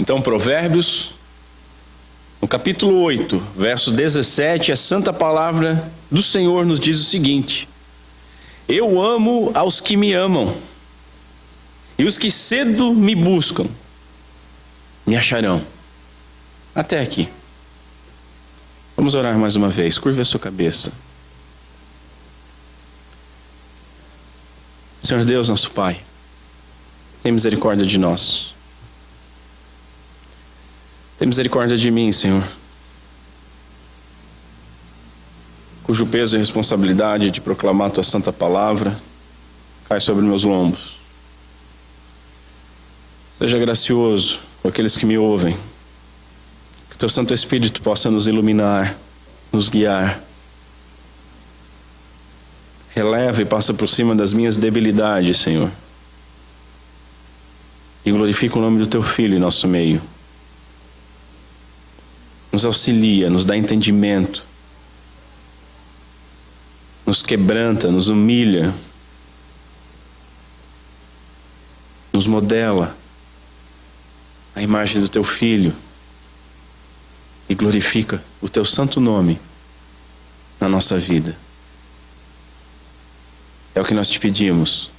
Então, Provérbios, no capítulo 8, verso 17, a santa palavra do Senhor nos diz o seguinte: eu amo aos que me amam, e os que cedo me buscam, me acharão. Até aqui. Vamos orar mais uma vez. Curva a sua cabeça. Senhor Deus, nosso Pai, tem misericórdia de nós. Tem misericórdia de mim, Senhor, cujo peso e responsabilidade de proclamar a Tua santa palavra cai sobre meus lombos. Seja gracioso com aqueles que me ouvem. Que Teu Santo Espírito possa nos iluminar, nos guiar. Releva e passa por cima das minhas debilidades, Senhor. E glorifica o nome do Teu Filho em nosso meio. Nos auxilia, nos dá entendimento. Nos quebranta, nos humilha. Nos modela a imagem do Teu Filho. E glorifica o Teu santo nome na nossa vida. É o que nós te pedimos,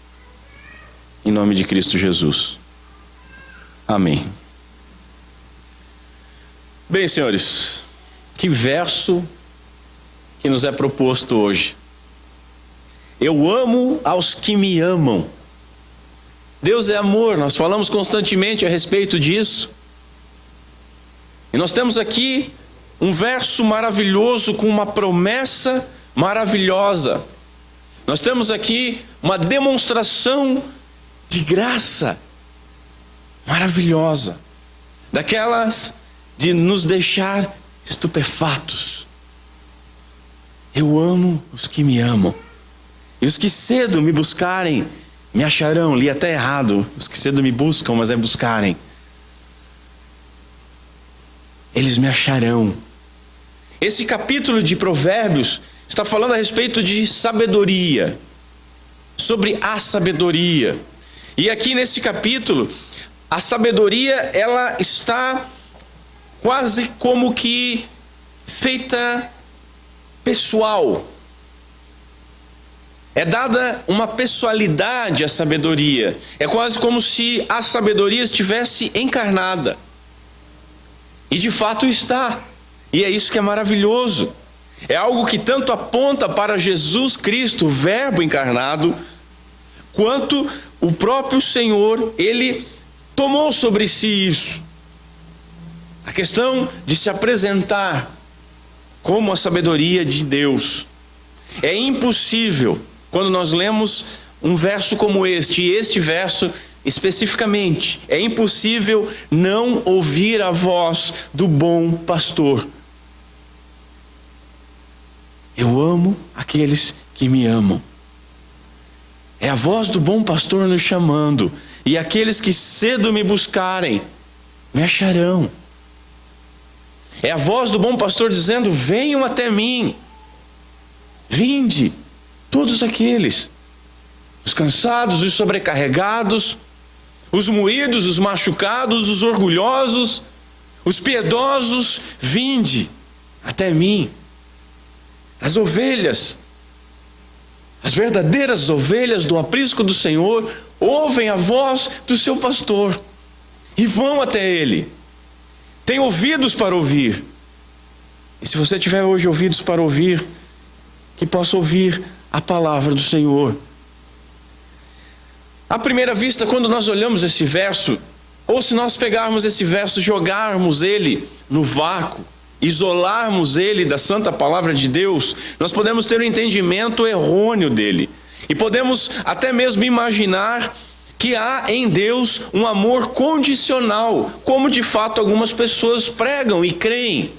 em nome de Cristo Jesus. Amém. Bem, senhores, que verso que nos é proposto hoje. Eu amo aos que me amam. Deus é amor, nós falamos constantemente a respeito disso. E nós temos aqui um verso maravilhoso com uma promessa maravilhosa. Nós temos aqui uma demonstração de graça maravilhosa, daquelas de nos deixar estupefatos. Eu amo os que me amam, e os que cedo me buscarem me acharão. Li até errado, os que cedo me buscam, mas é buscarem. Eles me acharão. Esse capítulo de Provérbios está falando a respeito de sabedoria, sobre a sabedoria. E aqui nesse capítulo, a sabedoria, ela está quase como que feita pessoal. É dada uma pessoalidade à sabedoria. É quase como se a sabedoria estivesse encarnada. E de fato está. E é isso que é maravilhoso. É algo que tanto aponta para Jesus Cristo, o Verbo encarnado, quanto o próprio Senhor, Ele tomou sobre si isso. A questão de se apresentar como a sabedoria de Deus. É impossível, quando nós lemos um verso como este, e este verso especificamente, é impossível não ouvir a voz do bom pastor. Eu amo aqueles que me amam. É a voz do bom pastor nos chamando. E aqueles que cedo me buscarem, me acharão. É a voz do bom pastor dizendo: venham até mim. Vinde, todos aqueles, os cansados, os sobrecarregados, os moídos, os machucados, os orgulhosos, os piedosos, vinde até mim. As ovelhas, as verdadeiras ovelhas do aprisco do Senhor, ouvem a voz do seu pastor e vão até ele. Tem ouvidos para ouvir. E se você tiver hoje ouvidos para ouvir, que possa ouvir a palavra do Senhor. À primeira vista, quando nós olhamos esse verso, ou se nós pegarmos esse verso, jogarmos ele no vácuo, isolarmos ele da santa palavra de Deus, nós podemos ter um entendimento errôneo dele. E podemos até mesmo imaginar que há em Deus um amor condicional, como de fato algumas pessoas pregam e creem.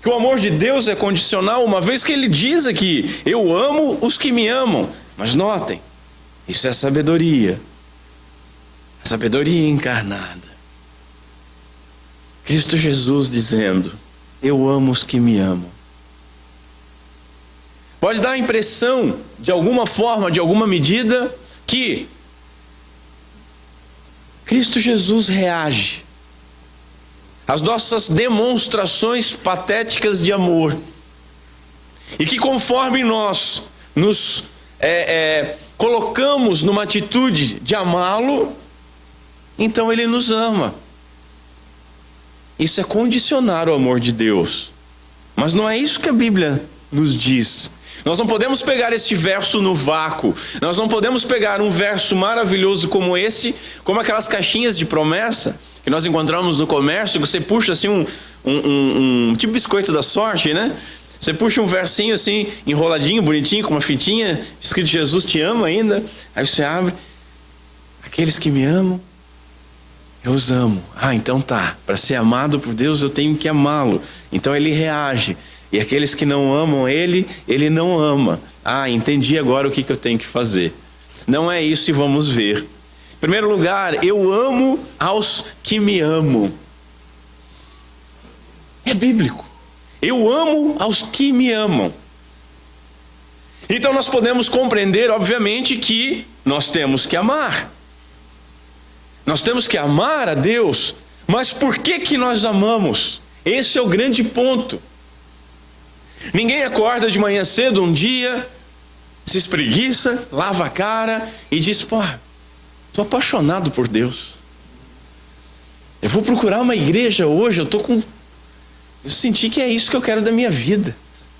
Que o amor de Deus é condicional, uma vez que ele diz aqui: eu amo os que me amam. Mas notem, isso é sabedoria. A sabedoria encarnada. Cristo Jesus dizendo: eu amo os que me amam. Pode dar a impressão, de alguma forma, de alguma medida, que Cristo Jesus reage as nossas demonstrações patéticas de amor. E que conforme nós nos colocamos numa atitude de amá-lo, então Ele nos ama. Isso é condicionar o amor de Deus. Mas não é isso que a Bíblia nos diz. Nós não podemos pegar este verso no vácuo. Nós não podemos pegar um verso maravilhoso como esse, como aquelas caixinhas de promessa que nós encontramos no comércio, que você puxa assim um tipo biscoito da sorte, né? Você puxa um versinho assim, enroladinho, bonitinho, com uma fitinha, escrito Jesus te ama ainda. Aí você abre, aqueles que me amam, eu os amo. Ah, então tá, para ser amado por Deus eu tenho que amá-lo. Então Ele reage. E aqueles que não amam Ele, Ele não ama. Ah, entendi agora o que eu tenho que fazer. Não é isso e vamos ver. Em primeiro lugar, eu amo aos que me amam. É bíblico. Eu amo aos que me amam. Então nós podemos compreender, obviamente, que nós temos que amar. Nós temos que amar a Deus. Mas por que nós amamos? Esse é o grande ponto. Ninguém acorda de manhã cedo um dia, se espreguiça, lava a cara e diz, pô, estou apaixonado por Deus. Eu vou procurar uma igreja hoje, eu senti que é isso que eu quero da minha vida.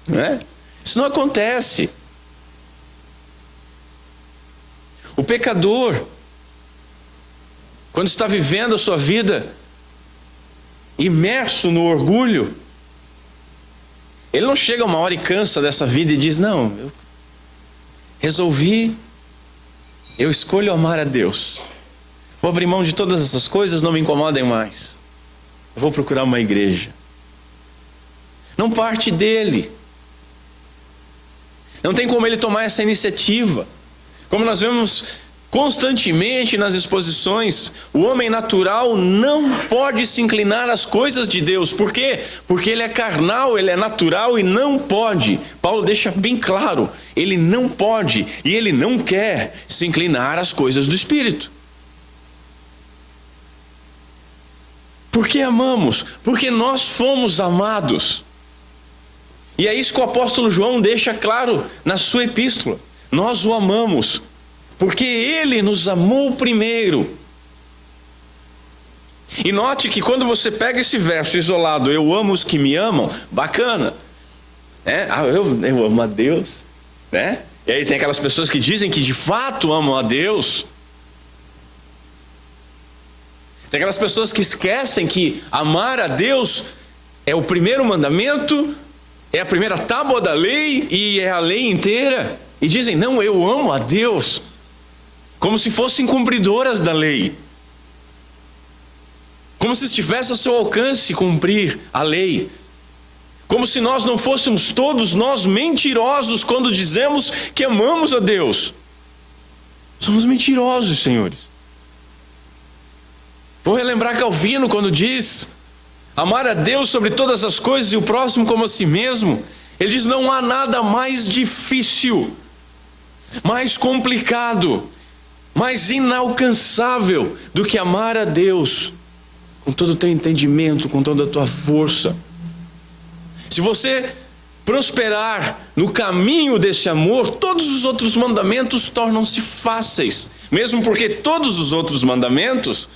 Não é? Isso não acontece. O pecador, quando está vivendo a sua vida imerso no orgulho, ele não chega uma hora e cansa dessa vida e diz, não, eu resolvi, eu escolho amar a Deus. Vou abrir mão de todas essas coisas, não me incomodem mais. Eu vou procurar uma igreja. Não parte dele. Não tem como ele tomar essa iniciativa. Como nós vemos constantemente nas exposições, o homem natural não pode se inclinar às coisas de Deus. Por quê? Porque ele é carnal, ele é natural e não pode. Paulo deixa bem claro, ele não pode e ele não quer se inclinar às coisas do Espírito. Por que amamos? Porque nós fomos amados. E é isso que o apóstolo João deixa claro na sua epístola. Nós o amamos porque Ele nos amou primeiro. E note que quando você pega esse verso isolado, eu amo os que me amam, bacana. Eu amo a Deus. Né? E aí tem aquelas pessoas que dizem que de fato amam a Deus. Tem aquelas pessoas que esquecem que amar a Deus é o primeiro mandamento, é a primeira tábua da lei e é a lei inteira. E dizem, não, eu amo a Deus. Como se fossem cumpridoras da lei. Como se estivesse ao seu alcance cumprir a lei. Como se nós não fôssemos todos nós mentirosos quando dizemos que amamos a Deus. Somos mentirosos, senhores. Vou relembrar Calvino quando diz, amar a Deus sobre todas as coisas e o próximo como a si mesmo. Ele diz, não há nada mais difícil, mais complicado, mais inalcançável do que amar a Deus com todo o teu entendimento, com toda a tua força. Se você prosperar no caminho desse amor, todos os outros mandamentos tornam-se fáceis, mesmo porque todos os outros mandamentos,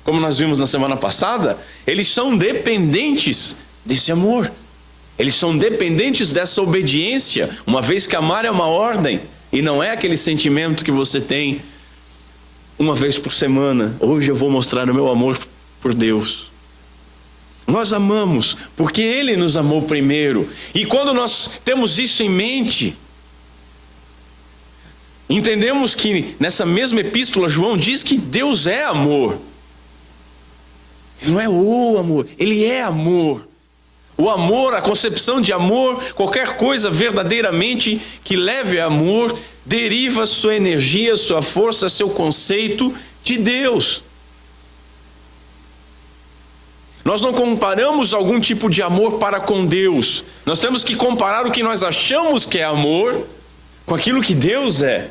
como nós vimos na semana passada, eles são dependentes desse amor. Eles são dependentes dessa obediência, uma vez que amar é uma ordem, e não é aquele sentimento que você tem uma vez por semana. Hoje eu vou mostrar o meu amor por Deus. Nós amamos porque Ele nos amou primeiro. E quando nós temos isso em mente, entendemos que nessa mesma epístola João diz que Deus é amor. Ele não é o amor, Ele é amor. O amor, a concepção de amor, qualquer coisa verdadeiramente que leve a amor, deriva sua energia, sua força, seu conceito de Deus. Nós não comparamos algum tipo de amor para com Deus. Nós temos que comparar o que nós achamos que é amor com aquilo que Deus é.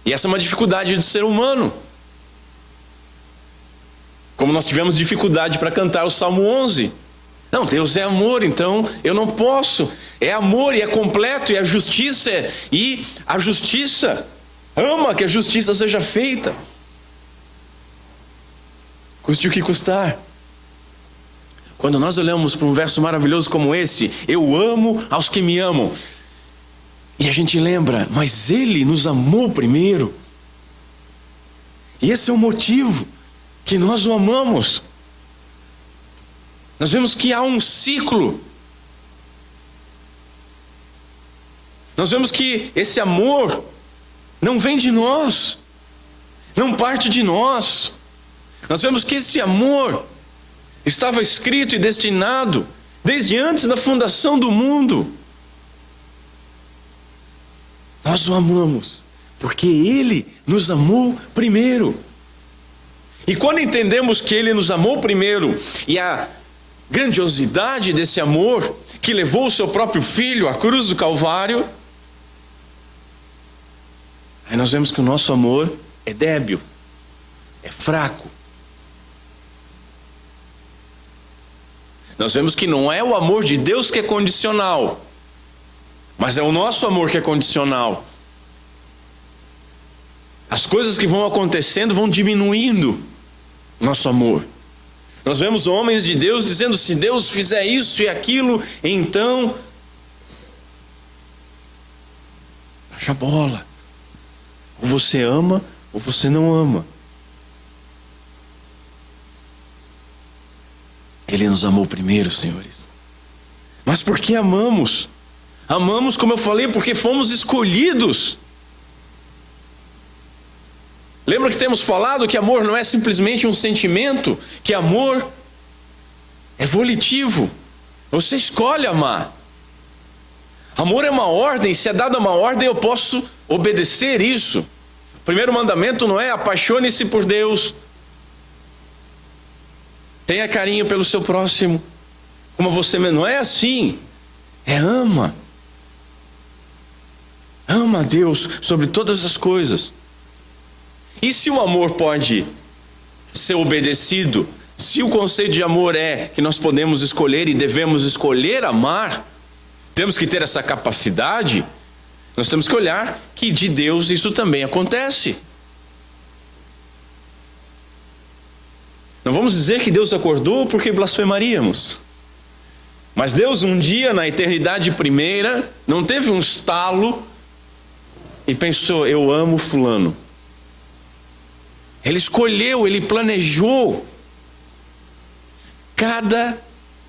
E essa é uma dificuldade do ser humano. Como nós tivemos dificuldade para cantar o Salmo 11. Não, Deus é amor, então eu não posso. É amor e é completo, e a justiça ama que a justiça seja feita. Custe o que custar. Quando nós olhamos para um verso maravilhoso como esse, eu amo aos que me amam. E a gente lembra, mas Ele nos amou primeiro. E esse é o motivo que nós o amamos. Nós vemos que há um ciclo. Nós vemos que esse amor não vem de nós, não parte de nós. Nós vemos que esse amor estava escrito e destinado desde antes da fundação do mundo. Nós o amamos porque Ele nos amou primeiro. E quando entendemos que Ele nos amou primeiro e a grandiosidade desse amor que levou o seu próprio Filho à cruz do Calvário, aí nós vemos que o nosso amor é débil, é fraco. Nós vemos que não é o amor de Deus que é condicional, mas é o nosso amor que é condicional. As coisas que vão acontecendo vão diminuindo nosso amor. Nós vemos homens de Deus dizendo: se Deus fizer isso e aquilo, então baixa a bola. Ou você ama ou você não ama. Ele nos amou primeiro, senhores. Mas por que amamos? Amamos, como eu falei, porque fomos escolhidos. Lembra que temos falado que amor não é simplesmente um sentimento, que amor é volitivo. Você escolhe amar. Amor é uma ordem, se é dada uma ordem eu posso obedecer isso. O primeiro mandamento não é apaixone-se por Deus. Tenha carinho pelo seu próximo como você mesmo. Não é assim. É ama. Ama a Deus sobre todas as coisas. E se o amor pode ser obedecido, se o conceito de amor é que nós podemos escolher e devemos escolher amar, temos que ter essa capacidade, nós temos que olhar que de Deus isso também acontece. Não vamos dizer que Deus acordou porque blasfemaríamos. Mas Deus um dia na eternidade primeira não teve um estalo e pensou: eu amo fulano. Ele escolheu, Ele planejou. Cada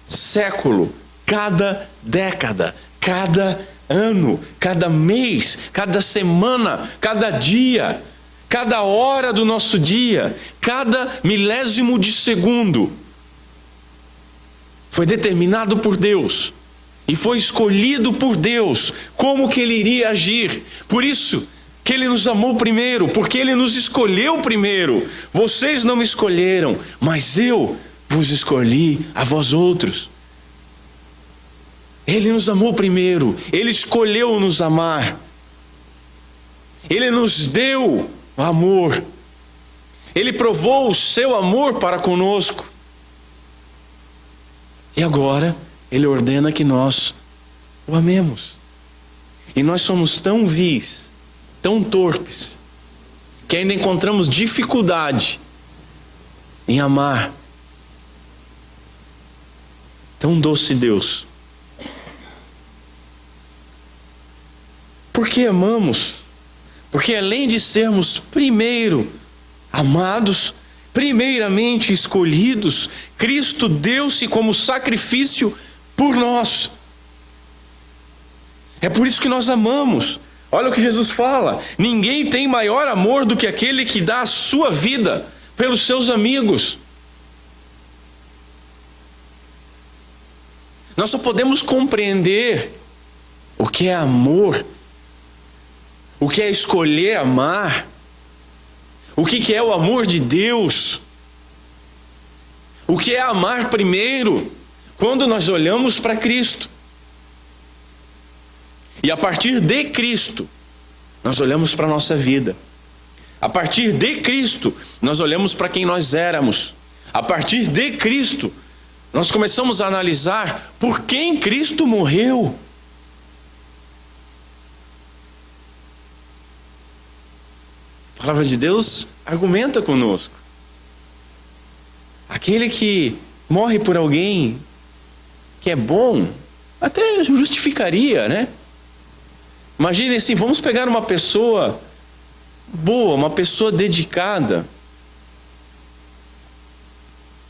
século, cada década, cada ano, cada mês, cada semana, cada dia, cada hora do nosso dia, cada milésimo de segundo foi determinado por Deus e foi escolhido por Deus como que Ele iria agir. Por isso que Ele nos amou primeiro, porque Ele nos escolheu primeiro. Vocês não me escolheram, mas eu vos escolhi a vós outros. Ele nos amou primeiro, Ele escolheu nos amar. Ele nos deu amor. Ele provou o seu amor para conosco. E agora Ele ordena que nós o amemos. E nós somos tão vis, tão torpes, que ainda encontramos dificuldade em amar tão doce Deus. Por que amamos? Porque além de sermos primeiro amados, primeiramente escolhidos, Cristo deu-se como sacrifício por nós. É por isso que nós amamos. Olha o que Jesus fala: ninguém tem maior amor do que aquele que dá a sua vida pelos seus amigos. Nós só podemos compreender o que é amor, o que é escolher amar, o que é o amor de Deus, o que é amar primeiro, quando nós olhamos para Cristo. E a partir de Cristo, nós olhamos para a nossa vida. A partir de Cristo, nós olhamos para quem nós éramos. A partir de Cristo, nós começamos a analisar por quem Cristo morreu. A palavra de Deus argumenta conosco. Aquele que morre por alguém que é bom, até justificaria, né? Imagine assim, vamos pegar uma pessoa boa, uma pessoa dedicada,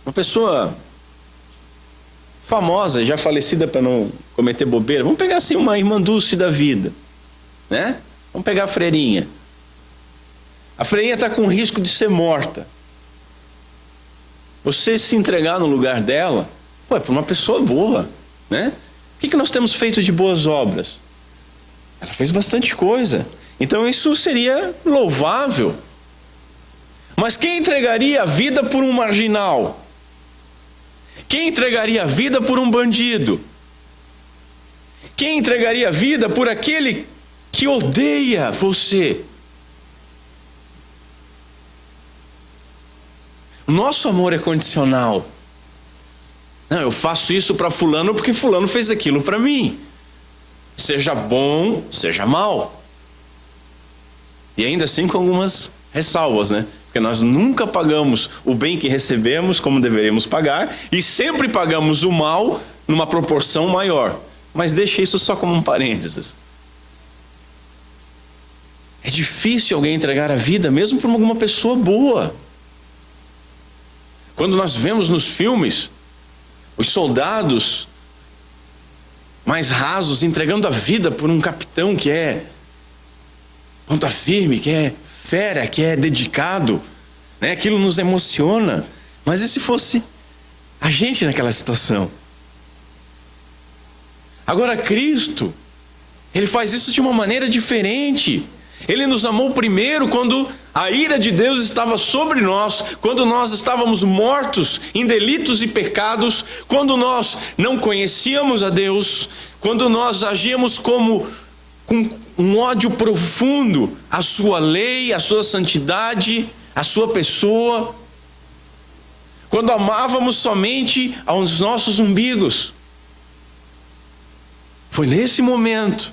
uma pessoa famosa, já falecida para não cometer bobeira. Vamos pegar assim uma irmã Dulce da vida, né? Vamos pegar a freirinha. A freirinha está com risco de ser morta. Você se entregar no lugar dela, é para uma pessoa boa, né? O que nós temos feito de boas obras? Ela fez bastante coisa. Então isso seria louvável. Mas quem entregaria a vida por um marginal? Quem entregaria a vida por um bandido? Quem entregaria a vida por aquele que odeia você? O nosso amor é condicional. Não, eu faço isso para fulano porque fulano fez aquilo para mim. Seja bom, seja mal. E ainda assim com algumas ressalvas, né? Porque nós nunca pagamos o bem que recebemos como deveríamos pagar, e sempre pagamos o mal numa proporção maior. Mas deixa isso só como um parênteses. É difícil alguém entregar a vida mesmo por alguma pessoa boa. Quando nós vemos nos filmes os soldados mais rasos entregando a vida por um capitão que é ponta firme, que é fera, que é dedicado, né? Aquilo nos emociona. Mas e se fosse a gente naquela situação? Agora Cristo, Ele faz isso de uma maneira diferente. Ele nos amou primeiro quando a ira de Deus estava sobre nós, quando nós estávamos mortos em delitos e pecados, quando nós não conhecíamos a Deus, quando nós agíamos com um ódio profundo à sua lei, à sua santidade, à sua pessoa, quando amávamos somente aos nossos umbigos. Foi nesse momento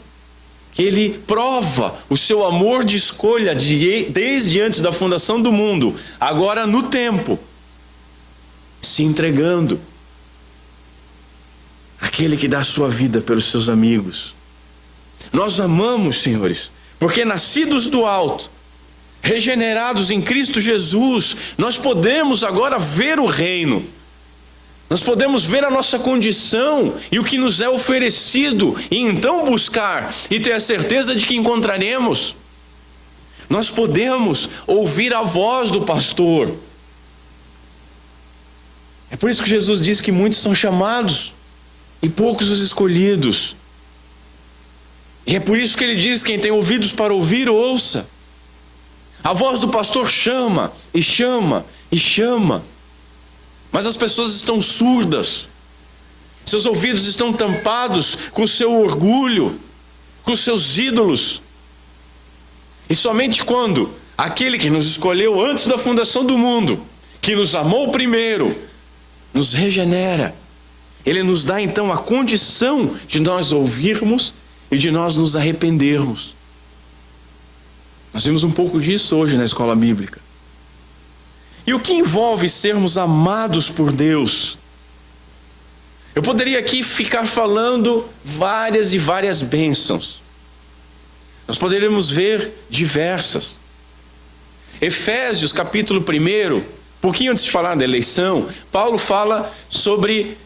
que Ele prova o seu amor de escolha desde antes da fundação do mundo, agora no tempo, se entregando. Aquele que dá a sua vida pelos seus amigos. Nós amamos, senhores, porque nascidos do alto, regenerados em Cristo Jesus, nós podemos agora ver o reino. Nós podemos ver a nossa condição e o que nos é oferecido, e então buscar e ter a certeza de que encontraremos. Nós podemos ouvir a voz do pastor. É por isso que Jesus diz que muitos são chamados e poucos os escolhidos. E é por isso que Ele diz: quem tem ouvidos para ouvir, ouça. A voz do pastor chama e chama e chama. Mas as pessoas estão surdas, seus ouvidos estão tampados com o seu orgulho, com os seus ídolos. E somente quando aquele que nos escolheu antes da fundação do mundo, que nos amou primeiro, nos regenera, Ele nos dá então a condição de nós ouvirmos e de nós nos arrependermos. Nós vimos um pouco disso hoje na escola bíblica. E o que envolve sermos amados por Deus? Eu poderia aqui ficar falando várias e várias bênçãos. Nós poderíamos ver diversas. Efésios capítulo 1, pouquinho antes de falar da eleição, Paulo fala sobre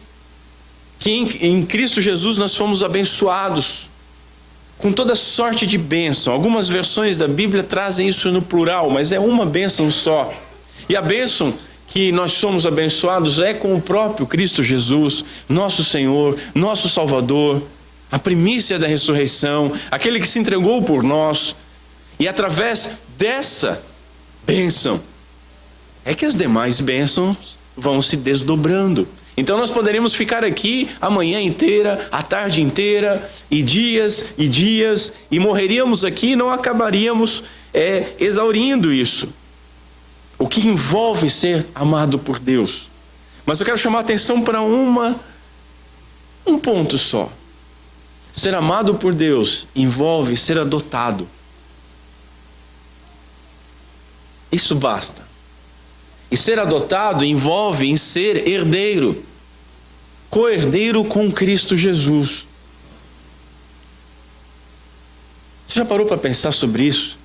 que em Cristo Jesus nós fomos abençoados com toda sorte de bênção. Algumas versões da Bíblia trazem isso no plural, mas é uma bênção só. E a bênção que nós somos abençoados é com o próprio Cristo Jesus, nosso Senhor, nosso Salvador, a primícia da ressurreição, aquele que se entregou por nós. E através dessa bênção é que as demais bênçãos vão se desdobrando. Então nós poderíamos ficar aqui a manhã inteira, a tarde inteira, e dias, e morreríamos aqui e não acabaríamos exaurindo isso. O que envolve ser amado por Deus. Mas eu quero chamar a atenção para um ponto só. Ser amado por Deus envolve ser adotado. Isso basta. E ser adotado envolve em ser herdeiro, co-herdeiro com Cristo Jesus. Você já parou para pensar sobre isso?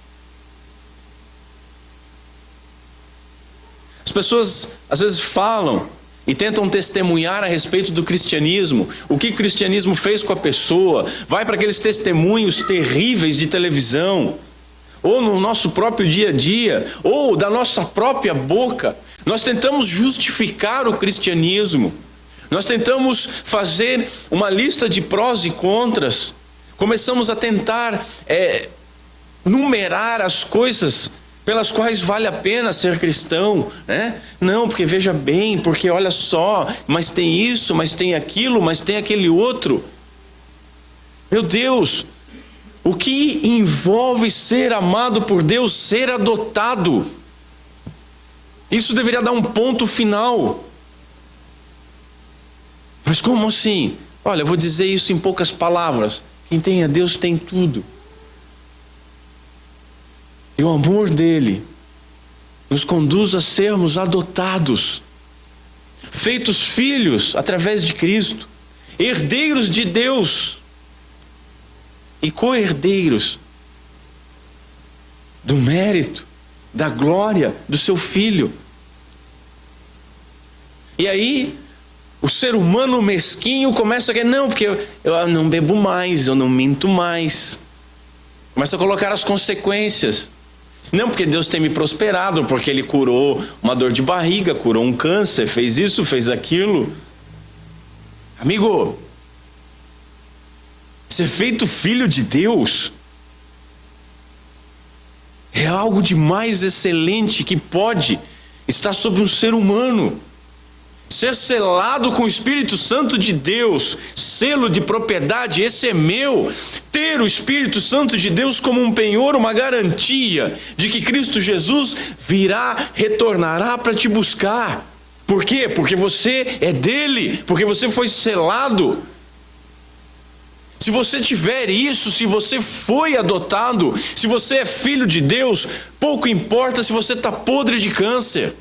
As pessoas às vezes falam e tentam testemunhar a respeito do cristianismo, o que o cristianismo fez com a pessoa, vai para aqueles testemunhos terríveis de televisão, ou no nosso próprio dia a dia, ou da nossa própria boca. Nós tentamos justificar o cristianismo, nós tentamos fazer uma lista de prós e contras, começamos a tentar numerar as coisas pelas quais vale a pena ser cristão, né? Não, porque veja bem, porque olha só, mas tem isso, mas tem aquilo, mas tem aquele outro. Meu Deus, o que envolve ser amado por Deus, ser adotado? Isso deveria dar um ponto final. Mas como assim? Olha, eu vou dizer isso em poucas palavras. Quem tem a Deus tem tudo. E o amor dele nos conduz a sermos adotados, feitos filhos através de Cristo, herdeiros de Deus e co-herdeiros do mérito, da glória do seu Filho. E aí, o ser humano mesquinho começa a querer, não, porque eu não bebo mais, eu não minto mais. Começa a colocar as consequências. Não, porque Deus tem me prosperado, porque Ele curou uma dor de barriga, curou um câncer, fez isso, fez aquilo. Amigo, ser feito filho de Deus é algo de mais excelente que pode estar sobre um ser humano. Ser selado com o Espírito Santo de Deus, selo de propriedade, esse é meu. Ter o Espírito Santo de Deus como um penhor, uma garantia de que Cristo Jesus virá, retornará para te buscar. Por quê? Porque você é dele, porque você foi selado. Se você tiver isso, se você foi adotado, se você é filho de Deus, pouco importa se você está podre de câncer,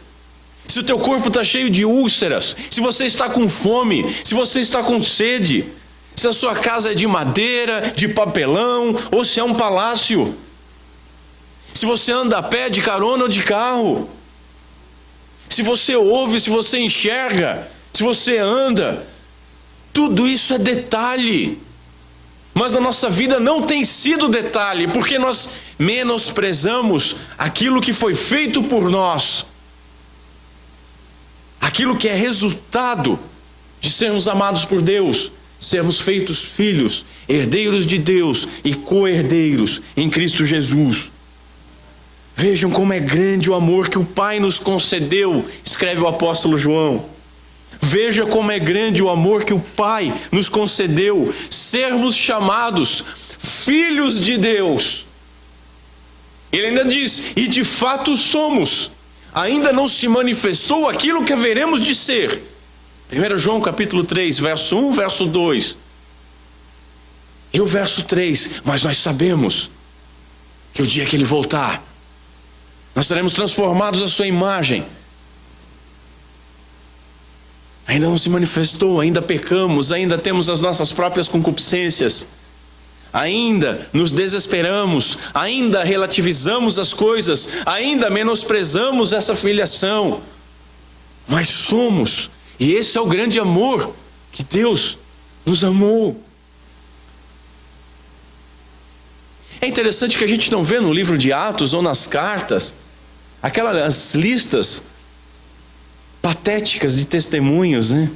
se o teu corpo está cheio de úlceras, se você está com fome, se você está com sede, se a sua casa é de madeira, de papelão, ou se é um palácio, se você anda a pé, de carona ou de carro, se você ouve, se você enxerga, se você anda, tudo isso é detalhe. Mas na nossa vida não tem sido detalhe, porque nós menosprezamos aquilo que foi feito por nós, aquilo que é resultado de sermos amados por Deus, sermos feitos filhos, herdeiros de Deus e co-herdeiros em Cristo Jesus. Vejam como é grande o amor que o Pai nos concedeu, escreve o apóstolo João. Veja como é grande o amor que o Pai nos concedeu, sermos chamados filhos de Deus. Ele ainda diz, e de fato somos. Ainda não se manifestou aquilo que haveremos de ser. 1 João capítulo 3, verso 1, verso 2. E o verso 3, mas nós sabemos que o dia que Ele voltar, nós seremos transformados à sua imagem. Ainda não se manifestou, ainda pecamos, ainda temos as nossas próprias concupiscências, ainda nos desesperamos, ainda relativizamos as coisas, ainda menosprezamos essa filiação, mas somos, e esse é o grande amor que Deus nos amou. É interessante que a gente não vê no livro de Atos ou nas cartas aquelas listas patéticas de testemunhos, né?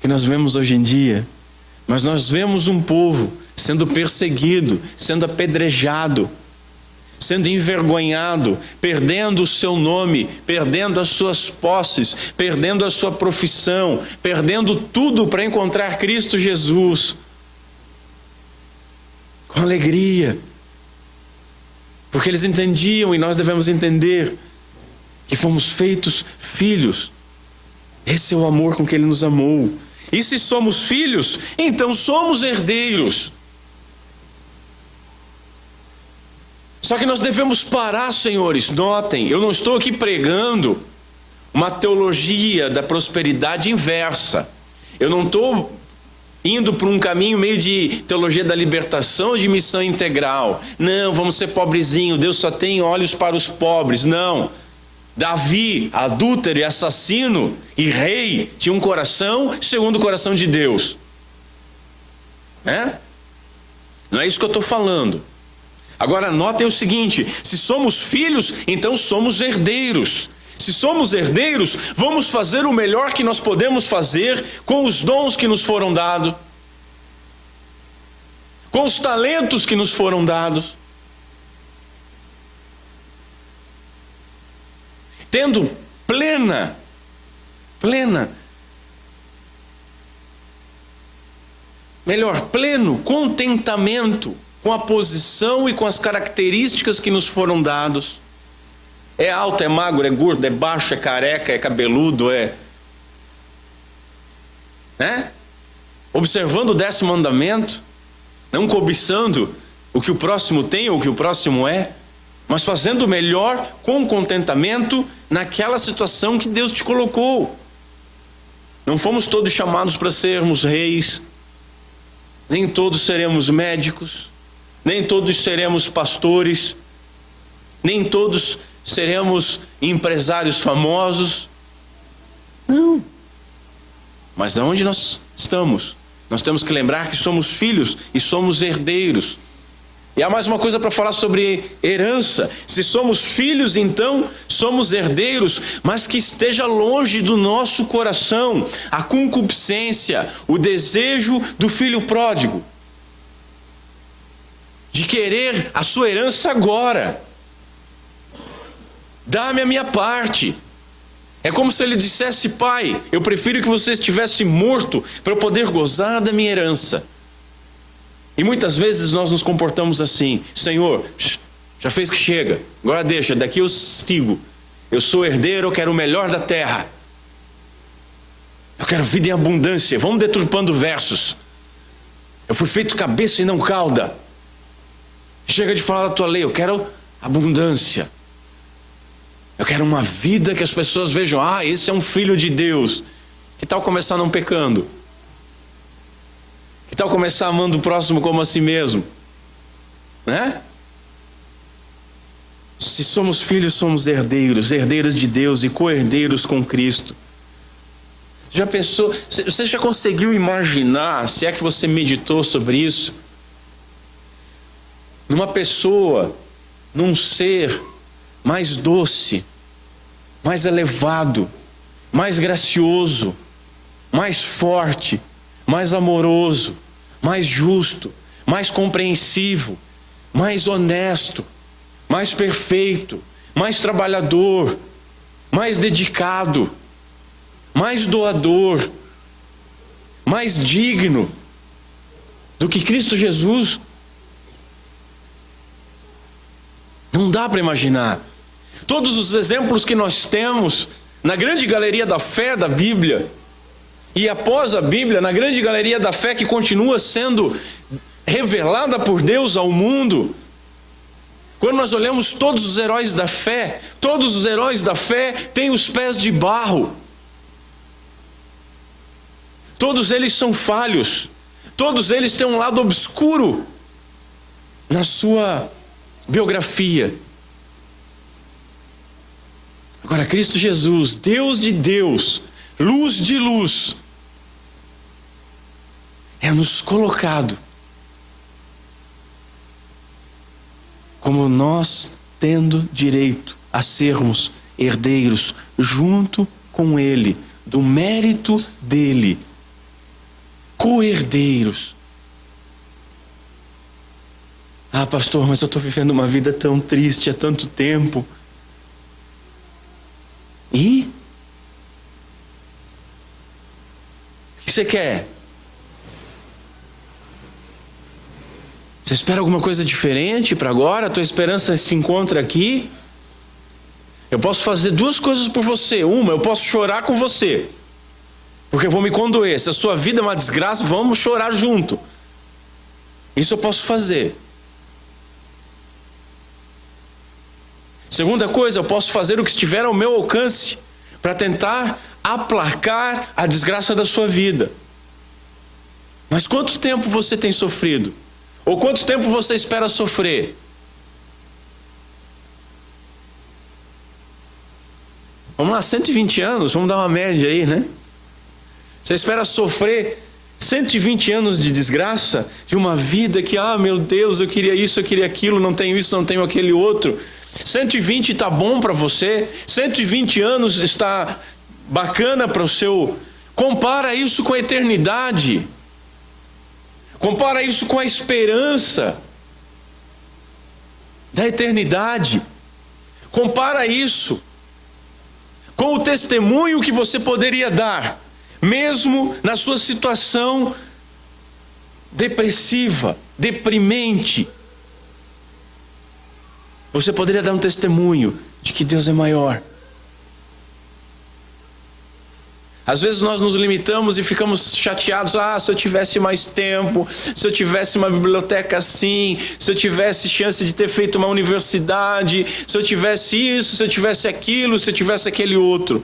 Que nós vemos hoje em dia. Mas nós vemos um povo sendo perseguido, sendo apedrejado, sendo envergonhado, perdendo o seu nome, perdendo as suas posses, perdendo a sua profissão, perdendo tudo para encontrar Cristo Jesus. Com alegria. Porque eles entendiam, e nós devemos entender, que fomos feitos filhos. Esse é o amor com que Ele nos amou. E se somos filhos, então somos herdeiros. Só que nós devemos parar, senhores. Notem, eu não estou aqui pregando uma teologia da prosperidade inversa. Eu não estou indo por um caminho meio de teologia da libertação, de missão integral. Não, vamos ser pobrezinho, Deus só tem olhos para os pobres. Não. Davi, adúltero e assassino e rei, tinha um coração segundo o coração de Deus. Não é isso que eu estou falando. Agora notem o seguinte: se somos filhos, então somos herdeiros. Se somos herdeiros, vamos fazer o melhor que nós podemos fazer com os dons que nos foram dados, com os talentos que nos foram dados, tendo pleno contentamento com a posição e com as características que nos foram dados. É alto, é magro, é gordo, é baixo, é careca, é cabeludo, observando o 10º mandamento, não cobiçando o que o próximo tem ou o que o próximo é, mas fazendo o melhor com contentamento naquela situação que Deus te colocou. Não fomos todos chamados para sermos reis, nem todos seremos médicos, nem todos seremos pastores, nem todos seremos empresários famosos. Não. Mas aonde nós estamos? Nós temos que lembrar que somos filhos e somos herdeiros. E há mais uma coisa para falar sobre herança. Se somos filhos, então somos herdeiros, mas que esteja longe do nosso coração a concupiscência, o desejo do filho pródigo, de querer a sua herança agora. Dá-me a minha parte. É como se ele dissesse: pai, eu prefiro que você estivesse morto para eu poder gozar da minha herança. E muitas vezes nós nos comportamos assim: Senhor, já fez que chega, agora deixa, daqui eu sigo. Eu sou herdeiro, eu quero o melhor da terra. Eu quero vida em abundância. Vamos deturpando versos. Eu fui feito cabeça e não cauda. Chega de falar da tua lei, eu quero abundância. Eu quero uma vida que as pessoas vejam: esse é um filho de Deus. Que tal começar não pecando? Que tal começar amando o próximo como a si mesmo? Se somos filhos, somos herdeiros, herdeiros de Deus e co-herdeiros com Cristo. Já pensou, você já conseguiu imaginar, se é que você meditou sobre isso, numa pessoa, num ser mais doce, mais elevado, mais gracioso, mais forte, mais amoroso, mais justo, mais compreensivo, mais honesto, mais perfeito, mais trabalhador, mais dedicado, mais doador, mais digno do que Cristo Jesus? Não dá para imaginar. Todos os exemplos que nós temos na grande galeria da fé da Bíblia, e após a Bíblia, na grande galeria da fé que continua sendo revelada por Deus ao mundo, quando nós olhamos todos os heróis da fé, todos os heróis da fé têm os pés de barro. Todos eles são falhos. Todos eles têm um lado obscuro na sua biografia. Agora, Cristo Jesus, Deus de Deus, luz de luz, é nos colocado como nós tendo direito a sermos herdeiros junto com Ele, do mérito dele, co-herdeiros. Pastor, mas eu estou vivendo uma vida tão triste há tanto tempo. E? O que você quer? Você espera alguma coisa diferente para agora? A tua esperança se encontra aqui? Eu posso fazer duas coisas por você. Uma, eu posso chorar com você, porque eu vou me condoer. Se a sua vida é uma desgraça, vamos chorar junto. Isso eu posso fazer. Segunda coisa, eu posso fazer o que estiver ao meu alcance para tentar aplacar a desgraça da sua vida. Mas quanto tempo você tem sofrido? Ou quanto tempo você espera sofrer? Vamos lá, 120 anos, vamos dar uma média aí, né? Você espera sofrer 120 anos de desgraça, de uma vida que, meu Deus, eu queria isso, eu queria aquilo, não tenho isso, não tenho aquele outro. 120 está bom para você? 120 anos está bacana para o seu... Compara isso com a eternidade. Compara isso com a esperança da eternidade. Compara isso com o testemunho que você poderia dar, mesmo na sua situação depressiva, deprimente. Você poderia dar um testemunho de que Deus é maior. Às vezes nós nos limitamos e ficamos chateados. Se eu tivesse mais tempo, se eu tivesse uma biblioteca assim, se eu tivesse chance de ter feito uma universidade, se eu tivesse isso, se eu tivesse aquilo, se eu tivesse aquele outro.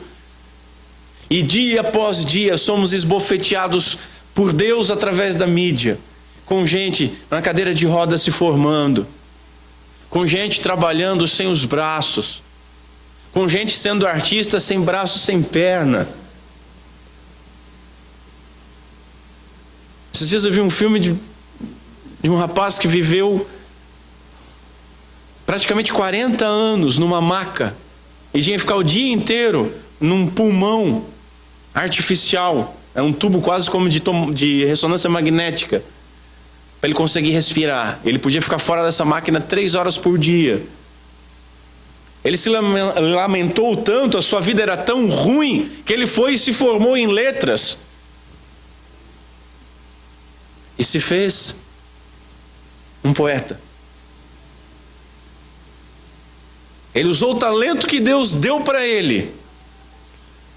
E dia após dia somos esbofeteados por Deus através da mídia, com gente na cadeira de rodas se formando, com gente trabalhando sem os braços, com gente sendo artista sem braço, sem perna. Esses dias eu vi um filme de um rapaz que viveu praticamente 40 anos numa maca e tinha que ficar o dia inteiro num pulmão artificial. É um tubo quase como de ressonância magnética, para ele conseguir respirar. Ele podia ficar fora dessa máquina 3 horas por dia. Ele se lamentou tanto, a sua vida era tão ruim, que ele foi e se formou em letras. E se fez um poeta. Ele usou o talento que Deus deu para ele.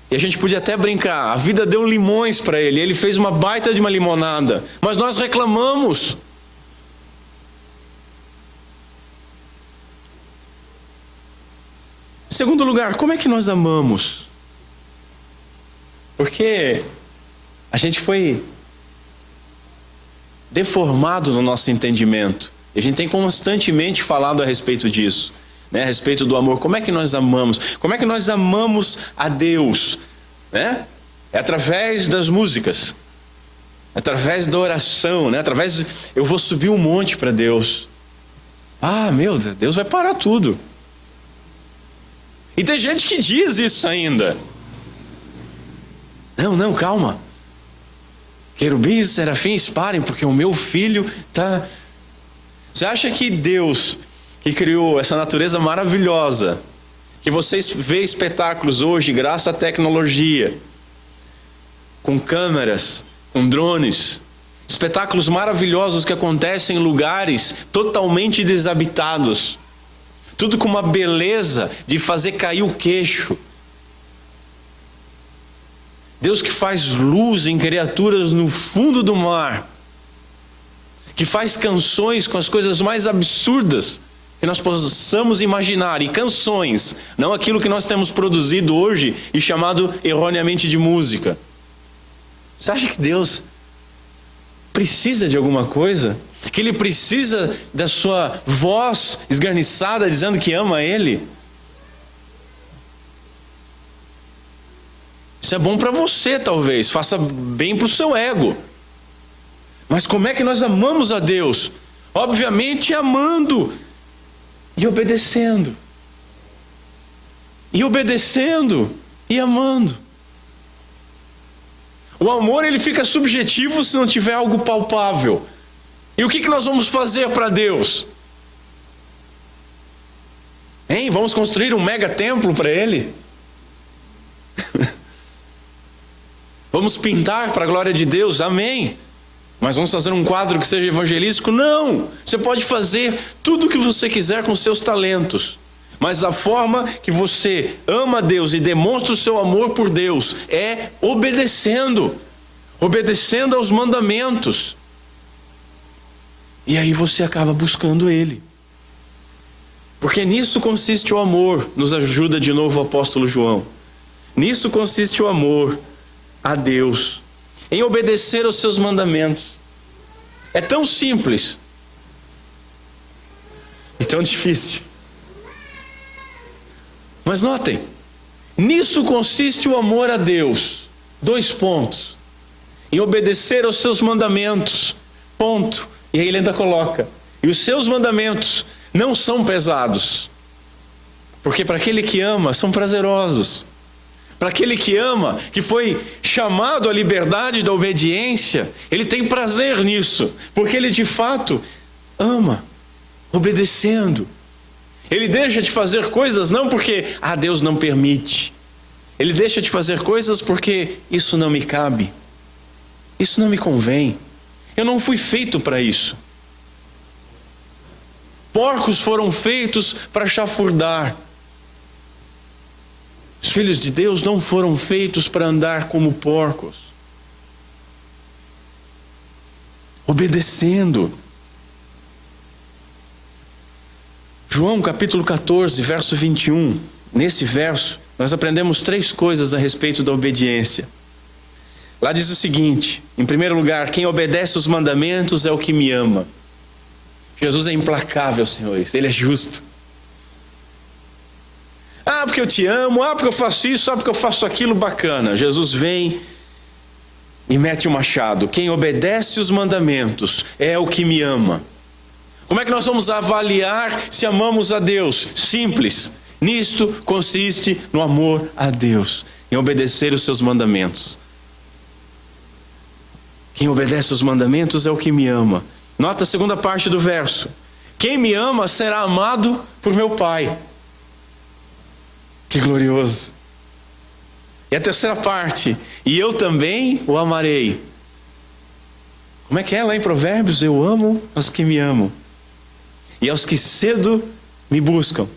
E a gente podia até brincar, a vida deu limões para ele, ele fez uma baita de uma limonada. Mas nós reclamamos. Em segundo lugar, como é que nós amamos? Porque a gente foi deformado no nosso entendimento. E a gente tem constantemente falado a respeito disso, né? A respeito do amor. Como é que nós amamos? Como é que nós amamos a Deus? Né? É através das músicas, através da oração, né? Eu vou subir um monte para Deus. Meu Deus, Deus vai parar tudo. E tem gente que diz isso ainda. Não, calma. Querubins, serafins, parem, porque o meu filho está... Você acha que Deus, que criou essa natureza maravilhosa, que vocês vê espetáculos hoje, graças à tecnologia, com câmeras, com drones, espetáculos maravilhosos que acontecem em lugares totalmente desabitados, tudo com uma beleza de fazer cair o queixo. Deus que faz luz em criaturas no fundo do mar, que faz canções com as coisas mais absurdas que nós possamos imaginar, e canções, não aquilo que nós temos produzido hoje e chamado erroneamente de música. Você acha que Deus precisa de alguma coisa? Que Ele precisa da sua voz esgarniçada dizendo que ama Ele? Isso é bom para você, talvez, faça bem para o seu ego. Mas como é que nós amamos a Deus? Obviamente amando e obedecendo. E obedecendo e amando. O amor, ele fica subjetivo se não tiver algo palpável. E o que nós vamos fazer para Deus? Vamos construir um mega templo para Ele? Vamos pintar para a glória de Deus? Amém. Mas vamos fazer um quadro que seja evangelístico? Não. Você pode fazer tudo o que você quiser com seus talentos. Mas a forma que você ama a Deus e demonstra o seu amor por Deus é obedecendo aos mandamentos. E aí você acaba buscando Ele. Porque nisso consiste o amor, nos ajuda de novo o apóstolo João. Nisso consiste o amor a Deus, em obedecer aos seus mandamentos. É tão simples e tão difícil. Mas notem, nisto consiste o amor a Deus. 2 pontos. Em obedecer aos seus mandamentos. Ponto. E aí ele ainda coloca: e os seus mandamentos não são pesados. Porque para aquele que ama, são prazerosos. Para aquele que ama, que foi chamado à liberdade da obediência, ele tem prazer nisso. Porque ele de fato ama, obedecendo. Ele deixa de fazer coisas não porque Deus não permite. Ele deixa de fazer coisas porque isso não me cabe. Isso não me convém. Eu não fui feito para isso. Porcos foram feitos para chafurdar. Os filhos de Deus não foram feitos para andar como porcos. Obedecendo. João capítulo 14, verso 21. Nesse verso, nós aprendemos 3 coisas a respeito da obediência. Lá diz o seguinte: em primeiro lugar, quem obedece os mandamentos é o que me ama. Jesus é implacável, senhores, Ele é justo. Porque eu te amo, porque eu faço isso, porque eu faço aquilo, bacana. Jesus vem e mete o machado. Quem obedece os mandamentos é o que me ama. Como é que nós vamos avaliar se amamos a Deus? Simples. Nisto consiste no amor a Deus, em obedecer os seus mandamentos. Quem obedece os mandamentos é o que me ama. Nota a segunda parte do verso: quem me ama será amado por meu Pai. Que glorioso. E a terceira parte: e eu também o amarei. Como é que é lá em Provérbios? Eu amo os que me amam. E aos que cedo me buscam,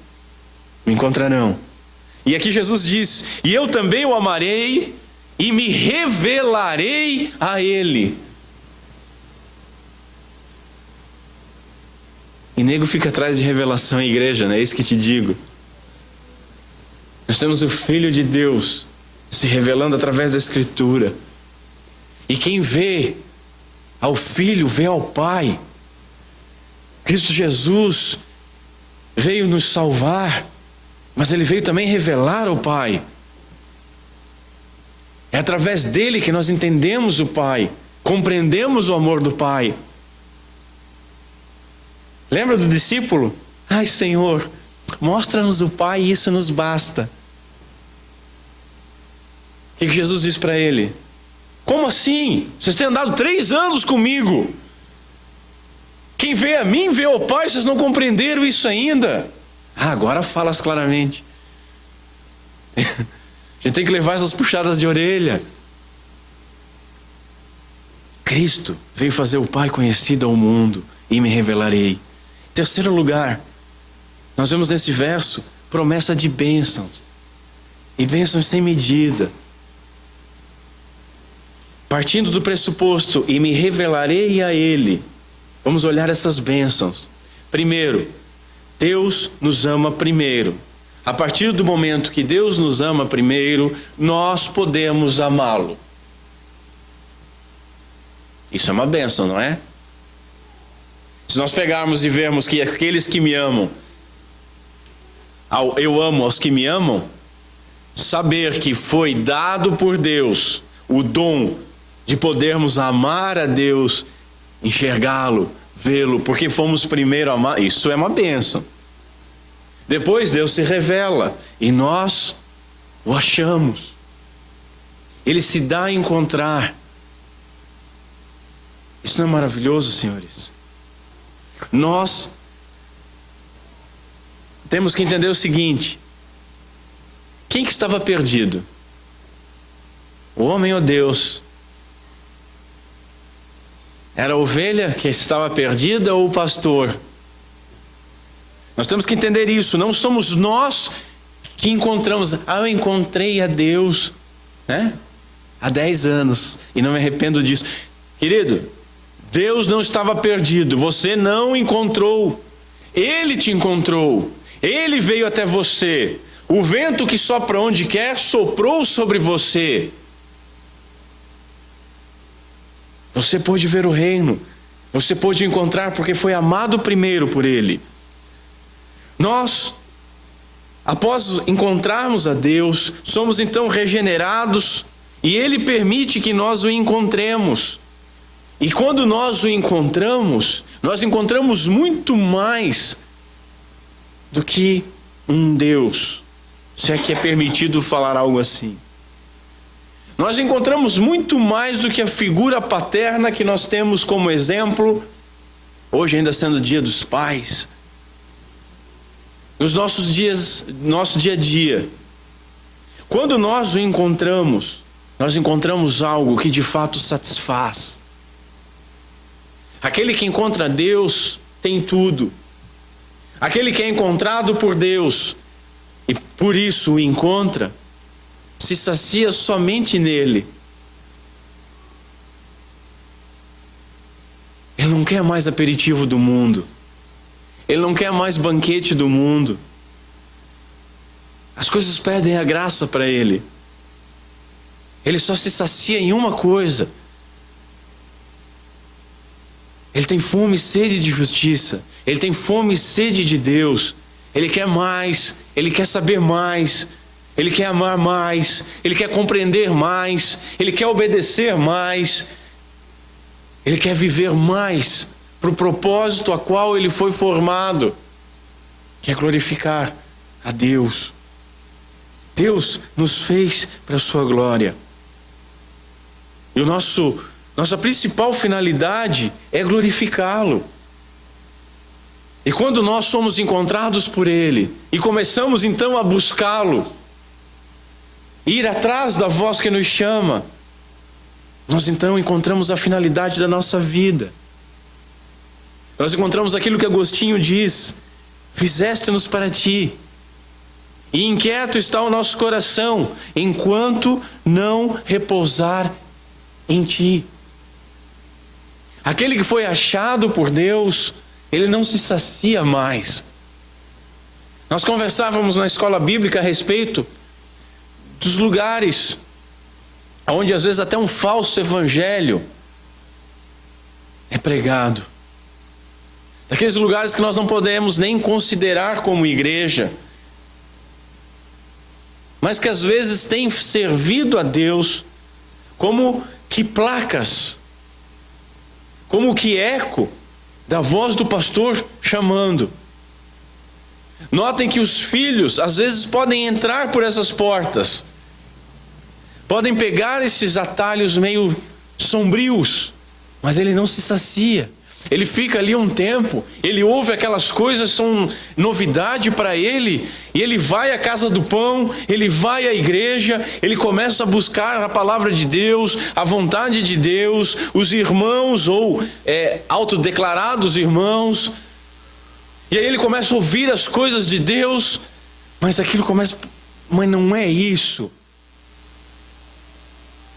me encontrarão. E aqui Jesus diz: e eu também o amarei e me revelarei a Ele. E nego fica atrás de revelação em igreja, não é isso que te digo. Nós temos o Filho de Deus se revelando através da Escritura. E quem vê ao Filho, vê ao Pai. Cristo Jesus veio nos salvar, mas Ele veio também revelar o Pai. É através dele que nós entendemos o Pai, compreendemos o amor do Pai. Lembra do discípulo? Senhor, mostra-nos o Pai e isso nos basta. O que Jesus disse para ele? Como assim? Vocês têm andado 3 anos comigo. Quem vê a mim, vê ao Pai. Vocês não compreenderam isso ainda? Agora falas claramente. A gente tem que levar essas puxadas de orelha. Cristo veio fazer o Pai conhecido ao mundo e me revelarei. Em terceiro lugar, nós vemos nesse verso promessa de bênçãos. E bênçãos sem medida. Partindo do pressuposto, e me revelarei a Ele. Vamos olhar essas bênçãos. Primeiro, Deus nos ama primeiro. A partir do momento que Deus nos ama primeiro, nós podemos amá-lo. Isso é uma bênção, não é? Se nós pegarmos e vermos que aqueles que me amam, eu amo aos que me amam, saber que foi dado por Deus o dom de podermos amar a Deus, enxergá-lo, vê-lo, porque fomos primeiro a amar, isso é uma bênção. Depois Deus se revela e nós o achamos. Ele se dá a encontrar. Isso não é maravilhoso, senhores? Nós temos que entender o seguinte: quem que estava perdido? O homem ou Deus? Era a ovelha que estava perdida ou o pastor? Nós temos que entender isso. Não somos nós que encontramos. Eu encontrei a Deus, né? Há 10 anos e não me arrependo disso. Querido, Deus não estava perdido. Você não encontrou. Ele te encontrou. Ele veio até você. O vento que sopra onde quer soprou sobre você. Você pôde ver o reino. Você pôde encontrar porque foi amado primeiro por Ele. Nós, após encontrarmos a Deus, somos então regenerados e Ele permite que nós o encontremos. E quando nós o encontramos, nós encontramos muito mais do que um Deus, se é que é permitido falar algo assim. Nós encontramos muito mais do que a figura paterna que nós temos como exemplo, hoje ainda sendo Dia dos Pais, nos nossos dias, nosso dia a dia. Quando nós o encontramos, nós encontramos algo que de fato satisfaz. Aquele que encontra Deus tem tudo. Aquele que é encontrado por Deus e por isso o encontra, se sacia somente nele. Ele não quer mais aperitivo do mundo. Ele não quer mais banquete do mundo. As coisas perdem a graça para ele. Ele só se sacia em uma coisa. Ele tem fome e sede de justiça. Ele tem fome e sede de Deus. Ele quer mais. Ele quer saber mais. Ele quer amar mais, Ele quer compreender mais, Ele quer obedecer mais, Ele quer viver mais para o propósito a qual Ele foi formado, que é glorificar a Deus. Deus nos fez para a sua glória. E nossa principal finalidade é glorificá-lo. E quando nós somos encontrados por Ele e começamos então a buscá-lo, ir atrás da voz que nos chama, nós então encontramos a finalidade da nossa vida. Nós encontramos aquilo que Agostinho diz: fizeste-nos para ti, e inquieto está o nosso coração, enquanto não repousar em ti. Aquele que foi achado por Deus, ele não se sacia mais. Nós conversávamos na escola bíblica a respeito dos lugares onde às vezes até um falso evangelho é pregado. Daqueles lugares que nós não podemos nem considerar como igreja, mas que às vezes têm servido a Deus como que placas, como que eco da voz do pastor chamando. Notem que os filhos às vezes podem entrar por essas portas, podem pegar esses atalhos meio sombrios, mas ele não se sacia. Ele fica ali um tempo, ele ouve aquelas coisas, são novidade para ele, e ele vai à casa do pão, ele vai à igreja, ele começa a buscar a palavra de Deus, a vontade de Deus, os irmãos ou autodeclarados irmãos, e aí ele começa a ouvir as coisas de Deus, mas aquilo começa, mas não é isso.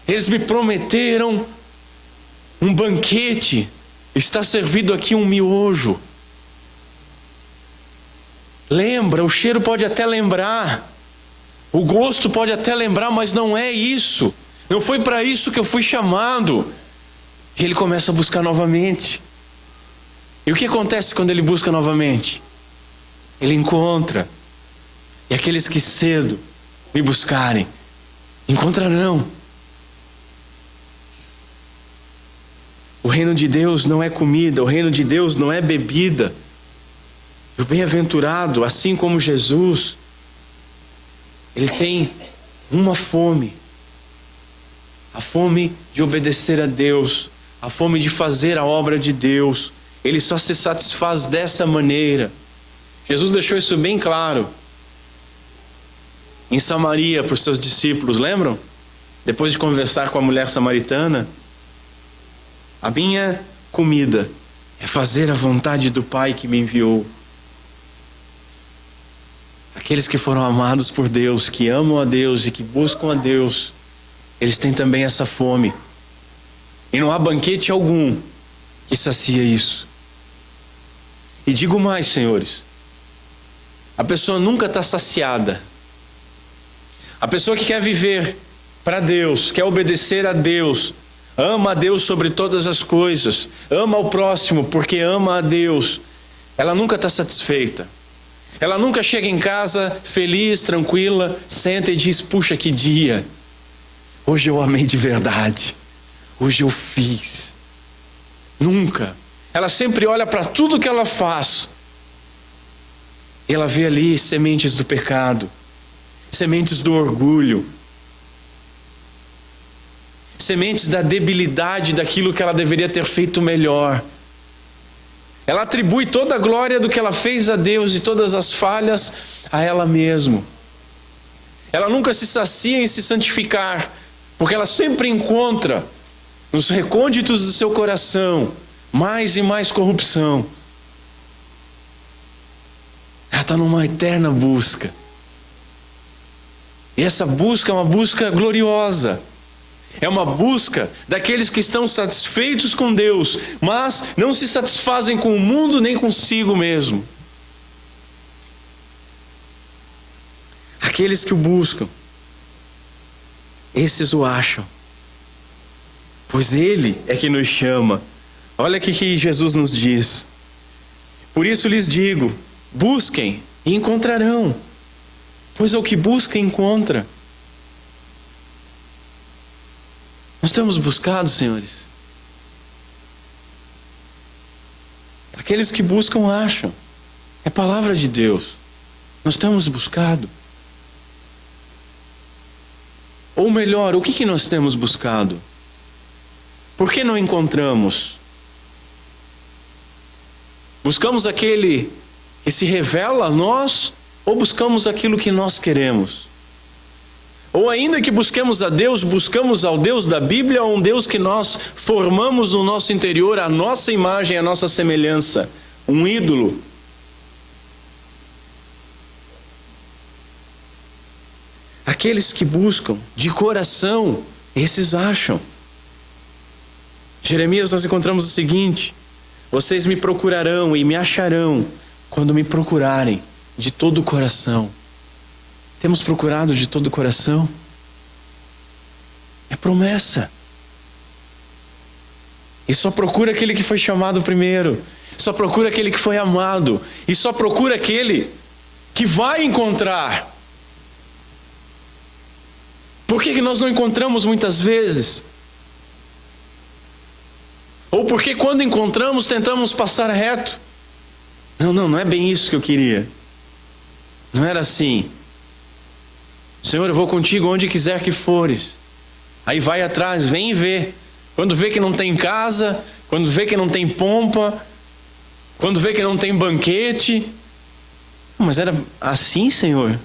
Eles me prometeram um banquete, está servido aqui um miojo. Lembra, o cheiro pode até lembrar, o gosto pode até lembrar, mas não é isso. Não foi para isso que eu fui chamado. E ele começa a buscar novamente. E o que acontece quando ele busca novamente? Ele encontra. E aqueles que cedo me buscarem, encontrarão. O reino de Deus não é comida, o reino de Deus não é bebida. E o bem-aventurado, assim como Jesus, ele tem uma fome. A fome de obedecer a Deus, a fome de fazer a obra de Deus. Ele só se satisfaz dessa maneira. Jesus deixou isso bem claro em Samaria para os seus discípulos, lembram? Depois de conversar com a mulher samaritana: a minha comida é fazer a vontade do Pai que me enviou. Aqueles que foram amados por Deus, que amam a Deus e que buscam a Deus, eles têm também essa fome. E não há banquete algum que sacia isso. E digo mais, senhores, a pessoa nunca está saciada. A pessoa que quer viver para Deus, quer obedecer a Deus, ama a Deus sobre todas as coisas, ama o próximo porque ama a Deus, ela nunca está satisfeita. Ela nunca chega em casa feliz, tranquila, senta e diz: puxa, que dia, hoje eu amei de verdade, hoje eu fiz. Nunca. Ela sempre olha para tudo que ela faz e ela vê ali sementes do pecado, sementes do orgulho, sementes da debilidade daquilo que ela deveria ter feito melhor. Ela atribui toda a glória do que ela fez a Deus e todas as falhas a ela mesma. Ela nunca se sacia em se santificar, porque ela sempre encontra nos recônditos do seu coração mais e mais corrupção. Ela está numa eterna busca. E essa busca é uma busca gloriosa. É uma busca daqueles que estão satisfeitos com Deus, mas não se satisfazem com o mundo nem consigo mesmo. Aqueles que o buscam, esses o acham, pois Ele é que nos chama. Olha o que Jesus nos diz: por isso lhes digo, busquem e encontrarão, pois o que busca encontra. Nós temos buscado, senhores. Aqueles que buscam acham. É a palavra de Deus. Nós temos buscado. Ou melhor, o que nós temos buscado? Por que não encontramos? Buscamos aquele que se revela a nós, ou buscamos aquilo que nós queremos? Ou ainda que busquemos a Deus, buscamos ao Deus da Bíblia, ou um Deus que nós formamos no nosso interior, a nossa imagem, a nossa semelhança, um ídolo. Aqueles que buscam de coração, esses acham. Jeremias, nós encontramos o seguinte: vocês me procurarão e me acharão quando me procurarem de todo o coração. Temos procurado de todo o coração? É promessa. E só procura aquele que foi chamado primeiro. Só procura aquele que foi amado. E só procura aquele que vai encontrar. Por que nós não encontramos muitas vezes? Ou porque quando encontramos tentamos passar reto? Não é bem isso que eu queria. Não era assim. Senhor, eu vou contigo onde quiser que fores. Aí vai atrás, vem e vê. Quando vê que não tem casa, quando vê que não tem pompa, quando vê que não tem banquete. Mas era assim, Senhor?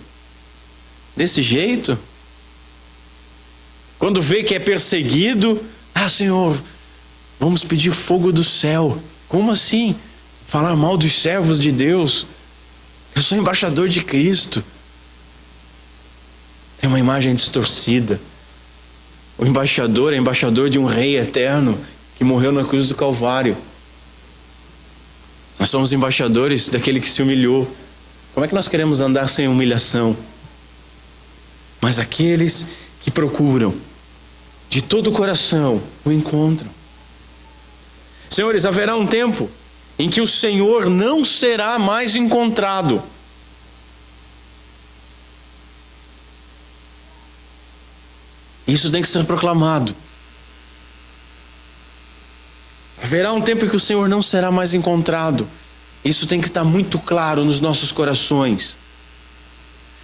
Desse jeito? Quando vê que é perseguido, Senhor, vamos pedir fogo do céu. Como assim? Falar mal dos servos de Deus? Eu sou embaixador de Cristo. Tem uma imagem distorcida. O embaixador é embaixador de um rei eterno que morreu na cruz do Calvário. Nós somos embaixadores daquele que se humilhou. Como é que nós queremos andar sem humilhação? Mas aqueles que procuram de todo o coração o encontram. Senhores, haverá um tempo em que o Senhor não será mais encontrado. Isso tem que ser proclamado. Haverá um tempo em que o Senhor não será mais encontrado. Isso tem que estar muito claro nos nossos corações.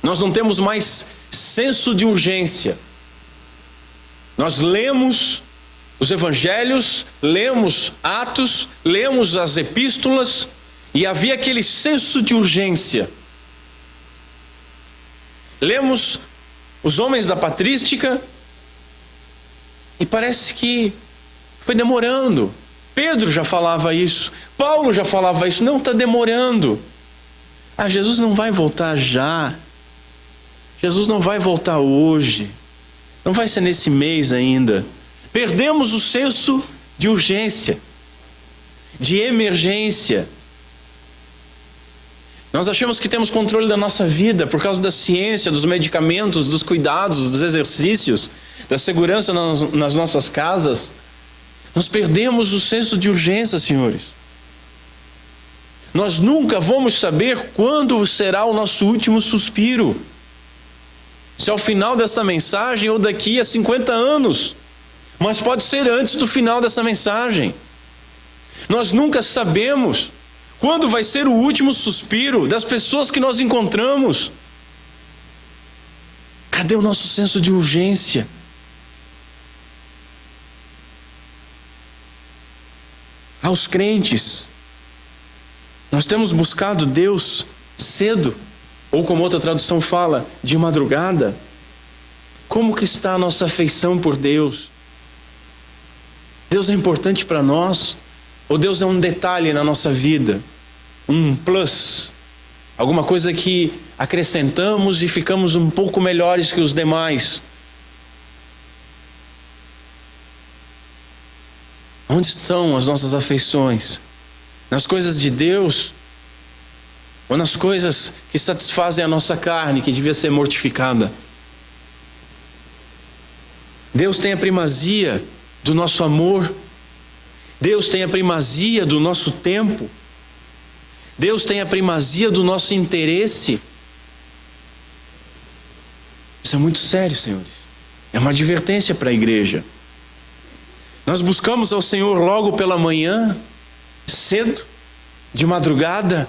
Nós não temos mais senso de urgência. Nós lemos os evangelhos, lemos Atos, lemos as epístolas, e havia aquele senso de urgência. Lemos os homens da patrística, e parece que foi demorando. Pedro já falava isso, Paulo já falava isso. Não, está demorando. Jesus não vai voltar já. Jesus não vai voltar hoje. Não vai ser nesse mês ainda. Perdemos o senso de urgência, de emergência. Nós achamos que temos controle da nossa vida por causa da ciência, dos medicamentos, dos cuidados, dos exercícios, da segurança nas nossas casas. Nós perdemos o senso de urgência, senhores. Nós nunca vamos saber quando será o nosso último suspiro. Se é o final dessa mensagem ou daqui a 50 anos. Mas pode ser antes do final dessa mensagem. Nós nunca sabemos quando vai ser o último suspiro das pessoas que nós encontramos. Cadê o nosso senso de urgência? Aos crentes, nós temos buscado Deus cedo, ou como outra tradução fala, de madrugada. Como que está a nossa afeição por Deus? Deus é importante para nós? Ou Deus é um detalhe na nossa vida? Um plus? Alguma coisa que acrescentamos e ficamos um pouco melhores que os demais? Onde estão as nossas afeições? Nas coisas de Deus? Ou nas coisas que satisfazem a nossa carne, que devia ser mortificada? Deus tem a primazia do nosso amor. Deus tem a primazia do nosso tempo. Deus tem a primazia do nosso interesse. Isso é muito sério, senhores. É uma advertência para a igreja. Nós buscamos ao Senhor logo pela manhã, cedo, de madrugada.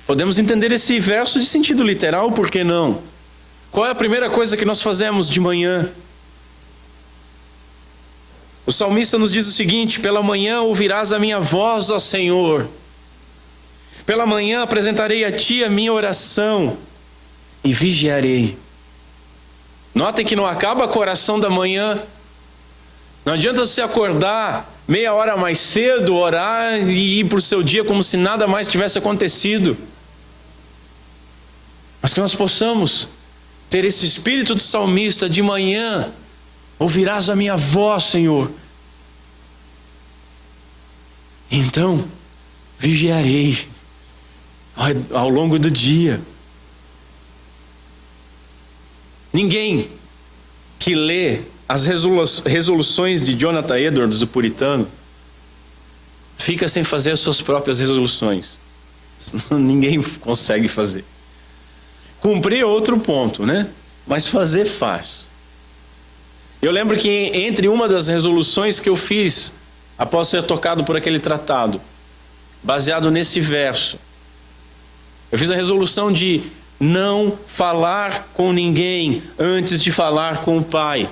Podemos entender esse verso de sentido literal, por que não? Qual é a primeira coisa que nós fazemos de manhã? O salmista nos diz o seguinte: pela manhã ouvirás a minha voz, ó Senhor. Pela manhã apresentarei a ti a minha oração e vigiarei. Notem que não acaba a oração da manhã. Não adianta você acordar meia hora mais cedo, orar e ir para o seu dia como se nada mais tivesse acontecido. Mas que nós possamos ter esse espírito do salmista: de manhã ouvirás a minha voz, Senhor. Então vigiarei ao longo do dia. Ninguém que lê as resoluções de Jonathan Edwards, o puritano, fica sem fazer as suas próprias resoluções. Ninguém consegue fazer. Cumprir é outro ponto, né? Mas fazer faz. Eu lembro que entre uma das resoluções que eu fiz, após ser tocado por aquele tratado, baseado nesse verso, eu fiz a resolução de não falar com ninguém antes de falar com o Pai.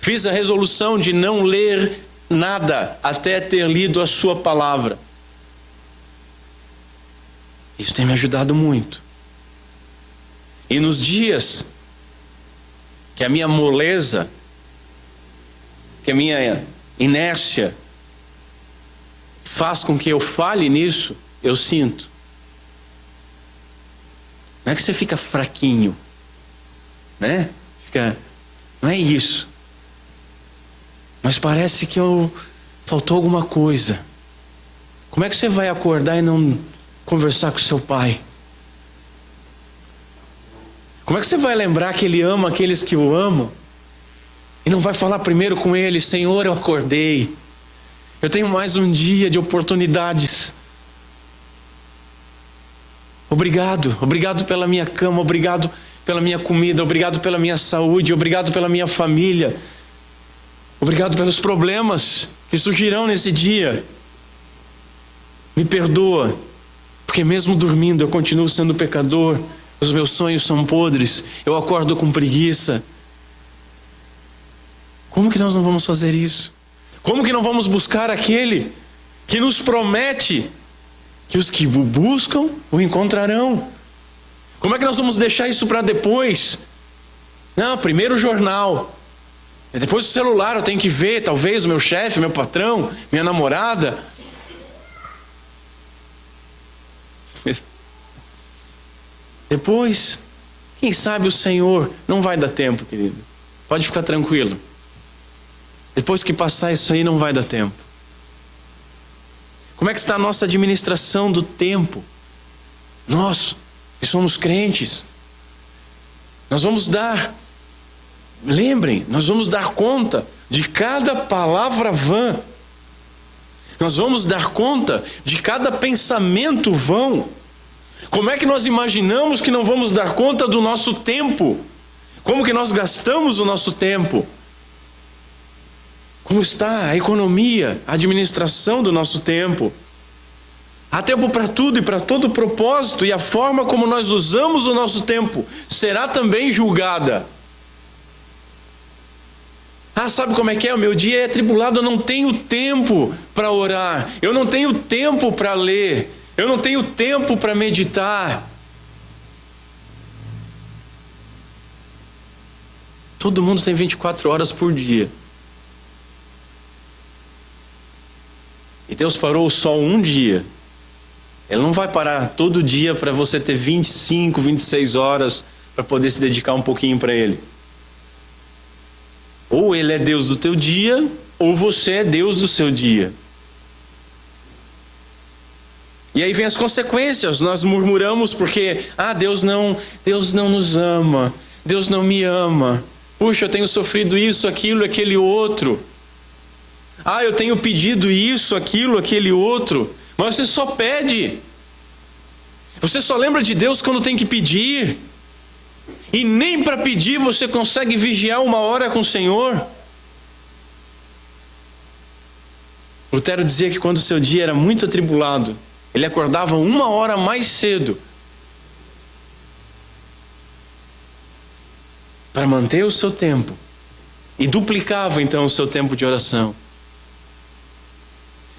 Fiz a resolução de não ler nada até ter lido a sua palavra. Isso tem me ajudado muito. E nos dias que a minha moleza, que a minha inércia faz com que eu falhe nisso, eu sinto. Não é que você fica fraquinho, né? Não é isso. Mas parece que faltou alguma coisa. Como é que você vai acordar e não conversar com seu pai? Como é que você vai lembrar que ele ama aqueles que o amam e não vai falar primeiro com ele: Senhor, eu acordei, eu tenho mais um dia de oportunidades. Obrigado pela minha cama, obrigado pela minha comida, obrigado pela minha saúde, obrigado pela minha família, obrigado pelos problemas que surgirão nesse dia. Me perdoa, porque mesmo dormindo eu continuo sendo pecador, os meus sonhos são podres, eu acordo com preguiça. Como que nós não vamos fazer isso? Como que não vamos buscar aquele que nos promete que os que o buscam o encontrarão? Como é que nós vamos deixar isso para depois? Não, primeiro o jornal, depois o celular, eu tenho que ver, talvez o meu chefe, meu patrão, minha namorada. Depois, quem sabe o Senhor, não vai dar tempo, querido. Pode ficar tranquilo. Depois que passar isso aí, não vai dar tempo. Como é que está a nossa administração do tempo? Nós, que somos crentes, nós vamos dar, lembrem, nós vamos dar conta de cada palavra vã. Nós vamos dar conta de cada pensamento vão. Como é que nós imaginamos que não vamos dar conta do nosso tempo? Como que nós gastamos o nosso tempo? Como está a economia, a administração do nosso tempo? Há tempo para tudo e para todo propósito, e a forma como nós usamos o nosso tempo será também julgada. Sabe como é que é? O meu dia é atribulado, eu não tenho tempo para orar, eu não tenho tempo para ler, eu não tenho tempo para meditar. Todo mundo tem 24 horas por dia. E Deus parou o sol um dia. Ele não vai parar todo dia para você ter 25, 26 horas para poder se dedicar um pouquinho para Ele. Ou Ele é Deus do teu dia, ou você é Deus do seu dia. E aí vem as consequências. Nós murmuramos porque Deus não nos ama, Deus não me ama. Puxa, eu tenho sofrido isso, aquilo, aquele outro. Eu tenho pedido isso, aquilo, aquele outro. Mas você só pede. Você só lembra de Deus quando tem que pedir. E nem para pedir você consegue vigiar 1 hora com o Senhor. Lutero dizia que quando o seu dia era muito atribulado, ele acordava 1 hora mais cedo para manter o seu tempo. E duplicava então o seu tempo de oração.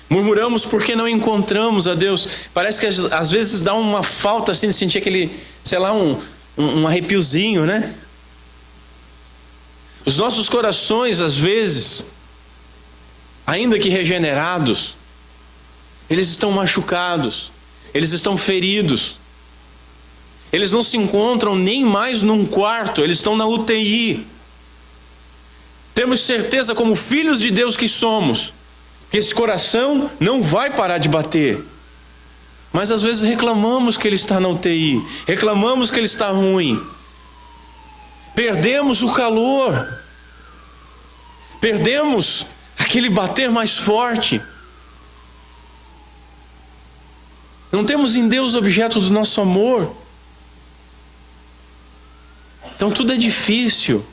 Murmuramos porque não encontramos a Deus. Parece que às vezes dá uma falta assim de sentir aquele, um arrepiozinho, né? Os nossos corações, às vezes, ainda que regenerados, eles estão machucados, eles estão feridos. Eles não se encontram nem mais num quarto, eles estão na UTI. Temos certeza, como filhos de Deus que somos, que esse coração não vai parar de bater. Mas às vezes reclamamos que ele está na UTI, reclamamos que ele está ruim. Perdemos o calor, perdemos aquele bater mais forte. Não temos em Deus objeto do nosso amor. Então tudo é difícil,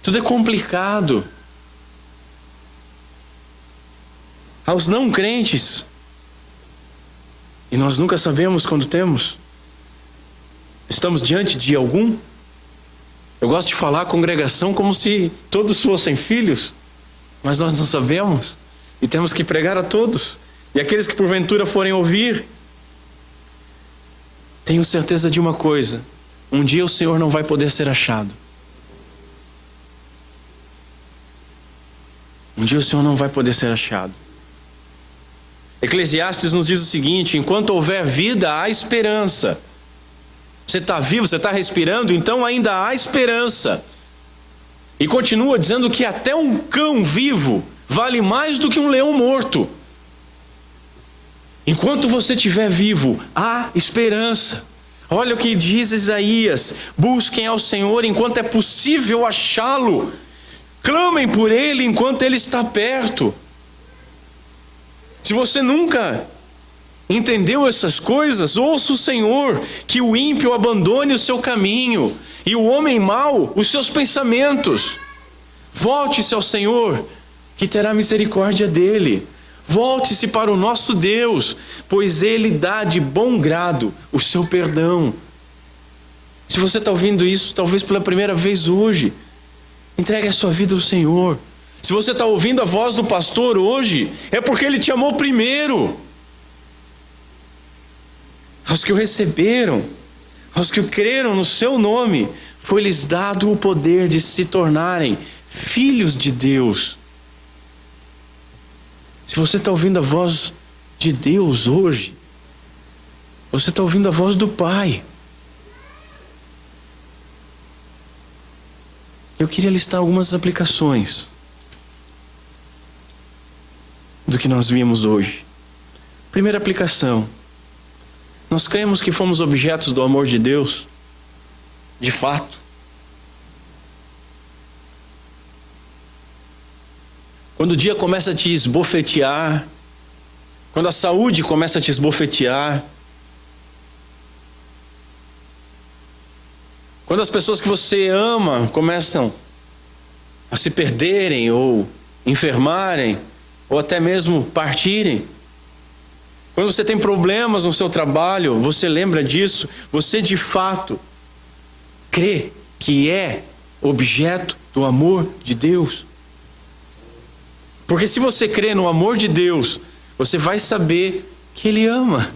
tudo é complicado. Aos não crentes, e nós nunca sabemos quando temos, estamos diante de algum. Eu gosto de falar congregação como se todos fossem filhos, mas nós não sabemos, e temos que pregar a todos, e aqueles que porventura forem ouvir, tenho certeza de uma coisa: um dia o Senhor não vai poder ser achado. Um dia o Senhor não vai poder ser achado. Eclesiastes nos diz o seguinte: enquanto houver vida, há esperança. Você está vivo, você está respirando, então ainda há esperança. E continua dizendo que até um cão vivo vale mais do que um leão morto. Enquanto você estiver vivo, há esperança. Olha o que diz Isaías: busquem ao Senhor enquanto é possível achá-lo. Clamem por Ele enquanto Ele está perto. Se você nunca entendeu essas coisas, ouça o Senhor, que o ímpio abandone o seu caminho e o homem mau os seus pensamentos. Volte-se ao Senhor, que terá misericórdia dele. Volte-se para o nosso Deus, pois Ele dá de bom grado o seu perdão. Se você está ouvindo isso, talvez pela primeira vez hoje, entregue a sua vida ao Senhor. Se você está ouvindo a voz do pastor hoje, é porque Ele te amou primeiro. Aos que o receberam, aos que o creram no seu nome, foi-lhes dado o poder de se tornarem filhos de Deus. Se você está ouvindo a voz de Deus hoje, você está ouvindo a voz do Pai. Eu queria listar algumas aplicações do que nós vimos hoje. Primeira aplicação: nós cremos que fomos objetos do amor de Deus, de fato. Quando o dia começa a te esbofetear, quando a saúde começa a te esbofetear, quando as pessoas que você ama começam a se perderem ou enfermarem, ou até mesmo partirem, quando você tem problemas no seu trabalho, você lembra disso, você de fato crê que é objeto do amor de Deus. Porque se você crê no amor de Deus, você vai saber que Ele ama.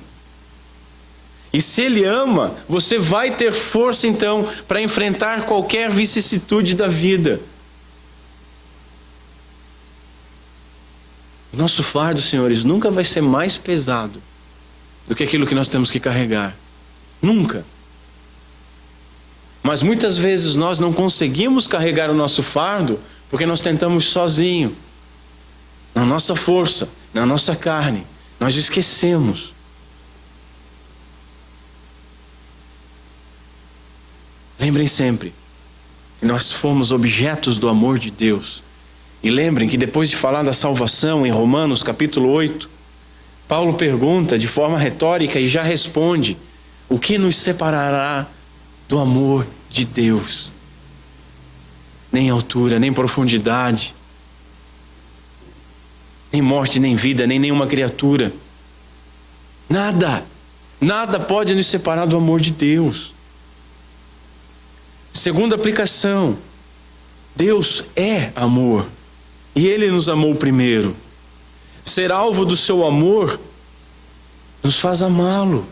E se Ele ama, você vai ter força então para enfrentar qualquer vicissitude da vida. O nosso fardo, senhores, nunca vai ser mais pesado do que aquilo que nós temos que carregar. Nunca. Mas muitas vezes nós não conseguimos carregar o nosso fardo porque nós tentamos sozinho, na nossa força, na nossa carne. Nós esquecemos. Lembrem sempre que nós fomos objetos do amor de Deus. E lembrem que depois de falar da salvação em Romanos capítulo 8, Paulo pergunta de forma retórica e já responde: o que nos separará do amor de Deus? Nem altura, nem profundidade, nem morte, nem vida, nem nenhuma criatura. Nada pode nos separar do amor de Deus. Segunda aplicação: Deus é amor e Ele nos amou primeiro. Ser alvo do seu amor nos faz amá-lo.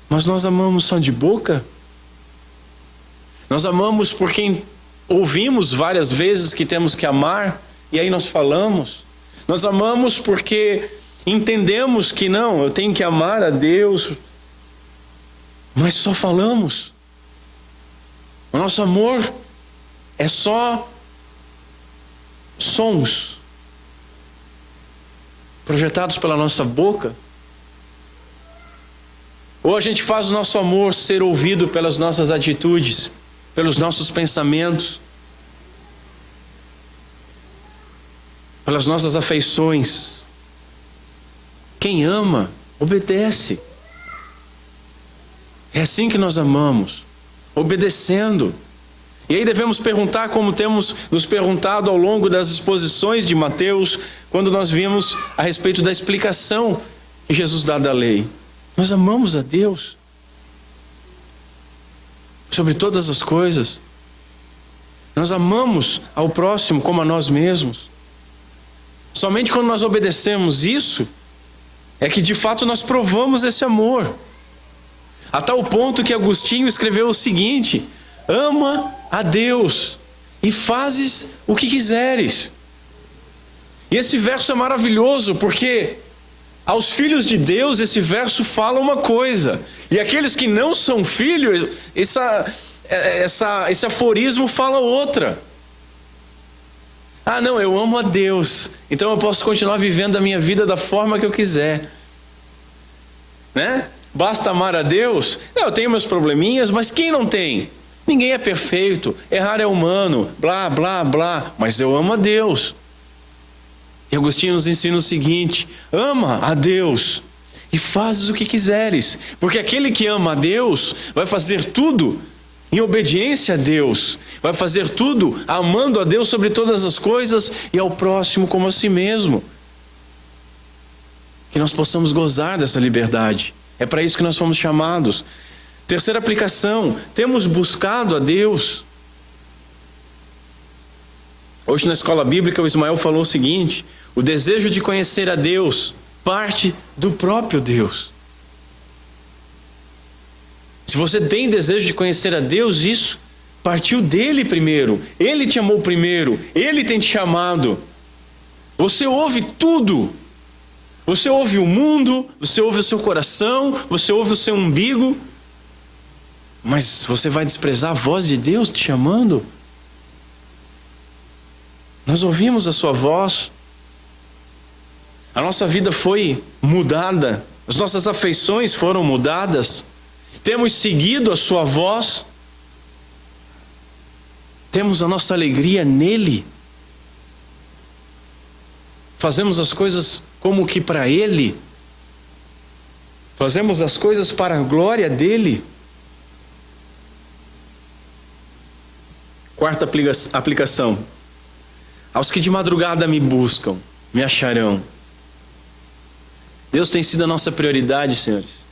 Mas nós amamos só de boca? Nós amamos porque ouvimos várias vezes que temos que amar e aí nós falamos. Nós amamos porque entendemos que não, eu tenho que amar a Deus, mas só falamos. O nosso amor é só sons projetados pela nossa boca? Ou a gente faz o nosso amor ser ouvido pelas nossas atitudes, pelos nossos pensamentos, pelas nossas afeições? Quem ama, obedece. É assim que nós amamos, obedecendo. E aí devemos perguntar, como temos nos perguntado ao longo das exposições de Mateus, quando nós vimos a respeito da explicação que Jesus dá da lei: nós amamos a Deus sobre todas as coisas? Nós amamos ao próximo como a nós mesmos? Somente quando nós obedecemos isso é que de fato nós provamos esse amor. A tal ponto que Agostinho escreveu o seguinte: ama a Deus e fazes o que quiseres. E esse verso é maravilhoso porque aos filhos de Deus esse verso fala uma coisa, e aqueles que não são filhos, esse aforismo fala outra. Ah, não, eu amo a Deus, então eu posso continuar vivendo a minha vida da forma que eu quiser, né? Basta amar a Deus? Não, eu tenho meus probleminhas, mas quem não tem? Ninguém é perfeito, errar é humano, blá, blá, blá, mas eu amo a Deus. E Agostinho nos ensina o seguinte: ama a Deus e fazes o que quiseres, porque aquele que ama a Deus vai fazer tudo em obediência a Deus, vai fazer tudo amando a Deus sobre todas as coisas e ao próximo como a si mesmo. Que nós possamos gozar dessa liberdade, é para isso que nós fomos chamados. Terceira aplicação: temos buscado a Deus. Hoje na escola bíblica o Ismael falou o seguinte: o desejo de conhecer a Deus parte do próprio Deus. Se você tem desejo de conhecer a Deus, isso partiu dele primeiro. Ele te amou primeiro, ele tem te chamado. Você ouve tudo. Você ouve o mundo, você ouve o seu coração, você ouve o seu umbigo, mas você vai desprezar a voz de Deus te chamando? Nós ouvimos a sua voz. A nossa vida foi mudada. As nossas afeições foram mudadas. Temos seguido a sua voz. Temos a nossa alegria nele. Fazemos as coisas como que para ele. Fazemos as coisas para a glória dele. Quarta aplicação. Aos que de madrugada me buscam, me acharão. Deus tem sido a nossa prioridade, senhores.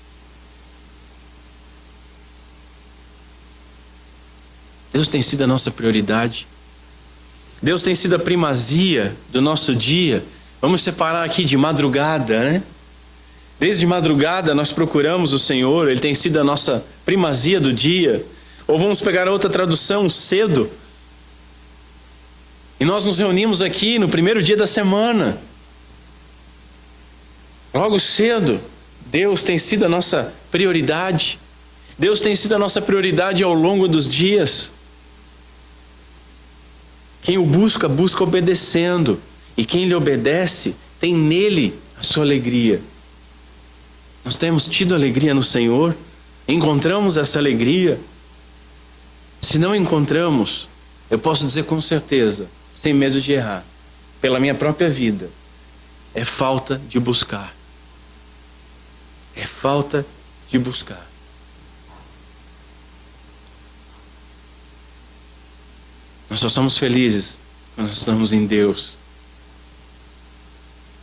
Deus tem sido a nossa prioridade. Deus tem sido a primazia do nosso dia. Vamos separar aqui de madrugada, né? Desde madrugada nós procuramos o Senhor, Ele tem sido a nossa primazia do dia. Ou vamos pegar outra tradução, cedo. E nós nos reunimos aqui no primeiro dia da semana. Logo cedo, Deus tem sido a nossa prioridade. Deus tem sido a nossa prioridade ao longo dos dias. Quem o busca, busca obedecendo. E quem lhe obedece, tem nele a sua alegria. Nós temos tido alegria no Senhor. Encontramos essa alegria. Se não encontramos, eu posso dizer com certeza, sem medo de errar, pela minha própria vida, é falta de buscar. É falta de buscar. Nós só somos felizes quando nós estamos em Deus.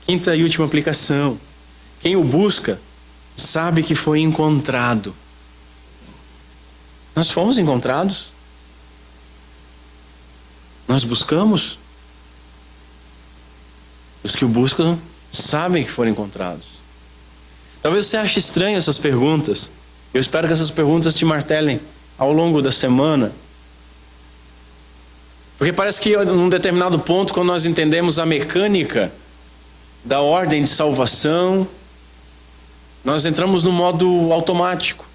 Quinta e última aplicação. Quem o busca, sabe que foi encontrado. Nós fomos encontrados? Nós buscamos? Os que o buscam sabem que foram encontrados. Talvez você ache estranho essas perguntas. Eu espero que essas perguntas te martelem ao longo da semana. Porque parece que num determinado ponto, quando nós entendemos a mecânica da ordem de salvação, nós entramos no modo automático.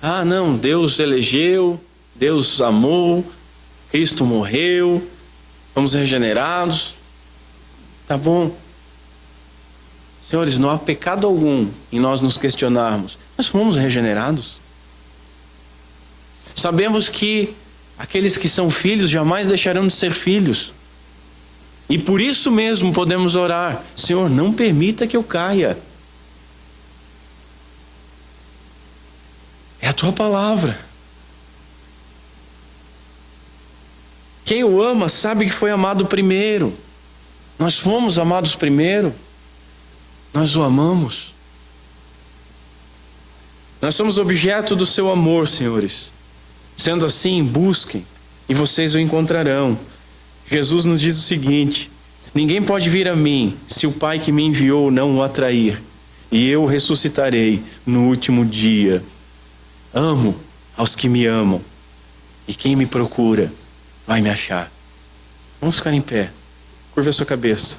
Ah, não, Deus elegeu, Deus amou, Cristo morreu, fomos regenerados. Tá bom. Senhores, não há pecado algum em nós nos questionarmos. Nós fomos regenerados. Sabemos que aqueles que são filhos jamais deixarão de ser filhos. E por isso mesmo podemos orar: Senhor, não permita que eu caia. É a tua palavra. Quem o ama sabe que foi amado primeiro. Nós fomos amados primeiro. Nós o amamos. Nós somos objeto do seu amor, senhores. Sendo assim, busquem e vocês o encontrarão. Jesus nos diz o seguinte: ninguém pode vir a mim se o Pai que me enviou não o atrair, e eu o ressuscitarei no último dia. Amo aos que me amam, e quem me procura vai me achar. Vamos ficar em pé. Curva a sua cabeça.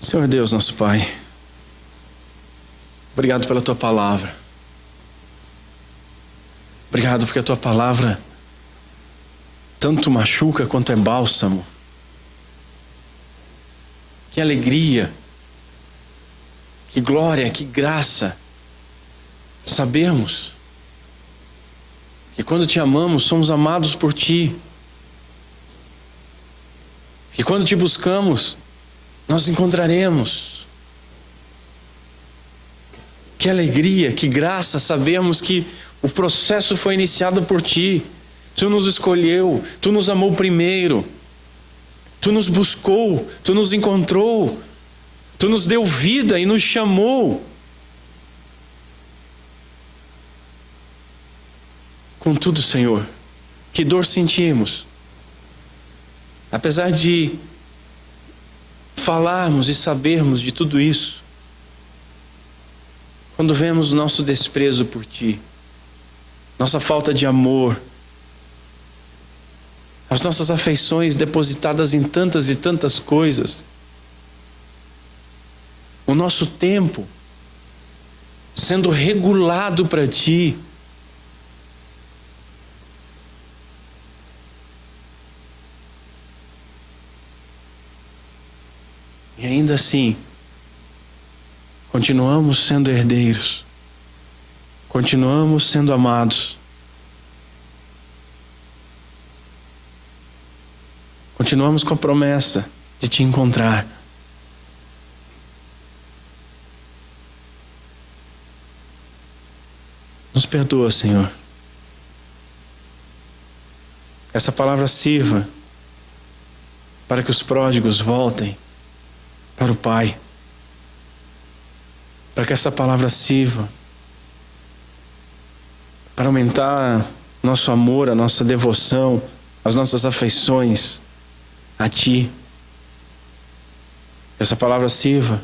Senhor Deus, nosso Pai, obrigado pela tua palavra. Obrigado porque a tua palavra tanto machuca quanto é bálsamo. Que alegria, que glória, que graça sabermos que quando te amamos, somos amados por ti. Que quando te buscamos, nós encontraremos. Que alegria, que graça sabermos que o processo foi iniciado por ti. Tu nos escolheu, tu nos amou primeiro. Tu nos buscou, tu nos encontrou. Tu nos deu vida e nos chamou. Contudo, Senhor, que dor sentimos. Apesar de falarmos e sabermos de tudo isso, quando vemos o nosso desprezo por ti, nossa falta de amor, as nossas afeições depositadas em tantas e tantas coisas, o nosso tempo sendo regulado para Ti. E ainda assim, continuamos sendo herdeiros, continuamos sendo amados, continuamos com a promessa de Te encontrar. Nos perdoa, Senhor. Essa palavra sirva para que os pródigos voltem para o Pai. Para que essa palavra sirva para aumentar nosso amor, a nossa devoção, as nossas afeições a Ti. Que essa palavra sirva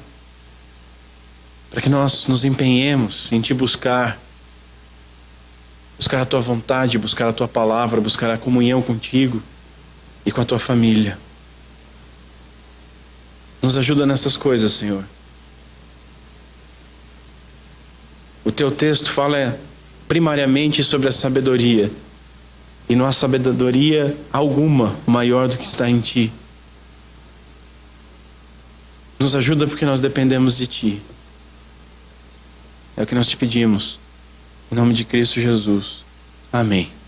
para que nós nos empenhemos em Te buscar a Tua vontade, buscar a Tua palavra, buscar a comunhão contigo e com a Tua família. Nos ajuda nessas coisas, Senhor. O Teu texto fala primariamente sobre a sabedoria, e não há sabedoria alguma maior do que está em Ti. Nos ajuda porque nós dependemos de Ti. É o que nós Te pedimos. Em nome de Cristo Jesus. Amém.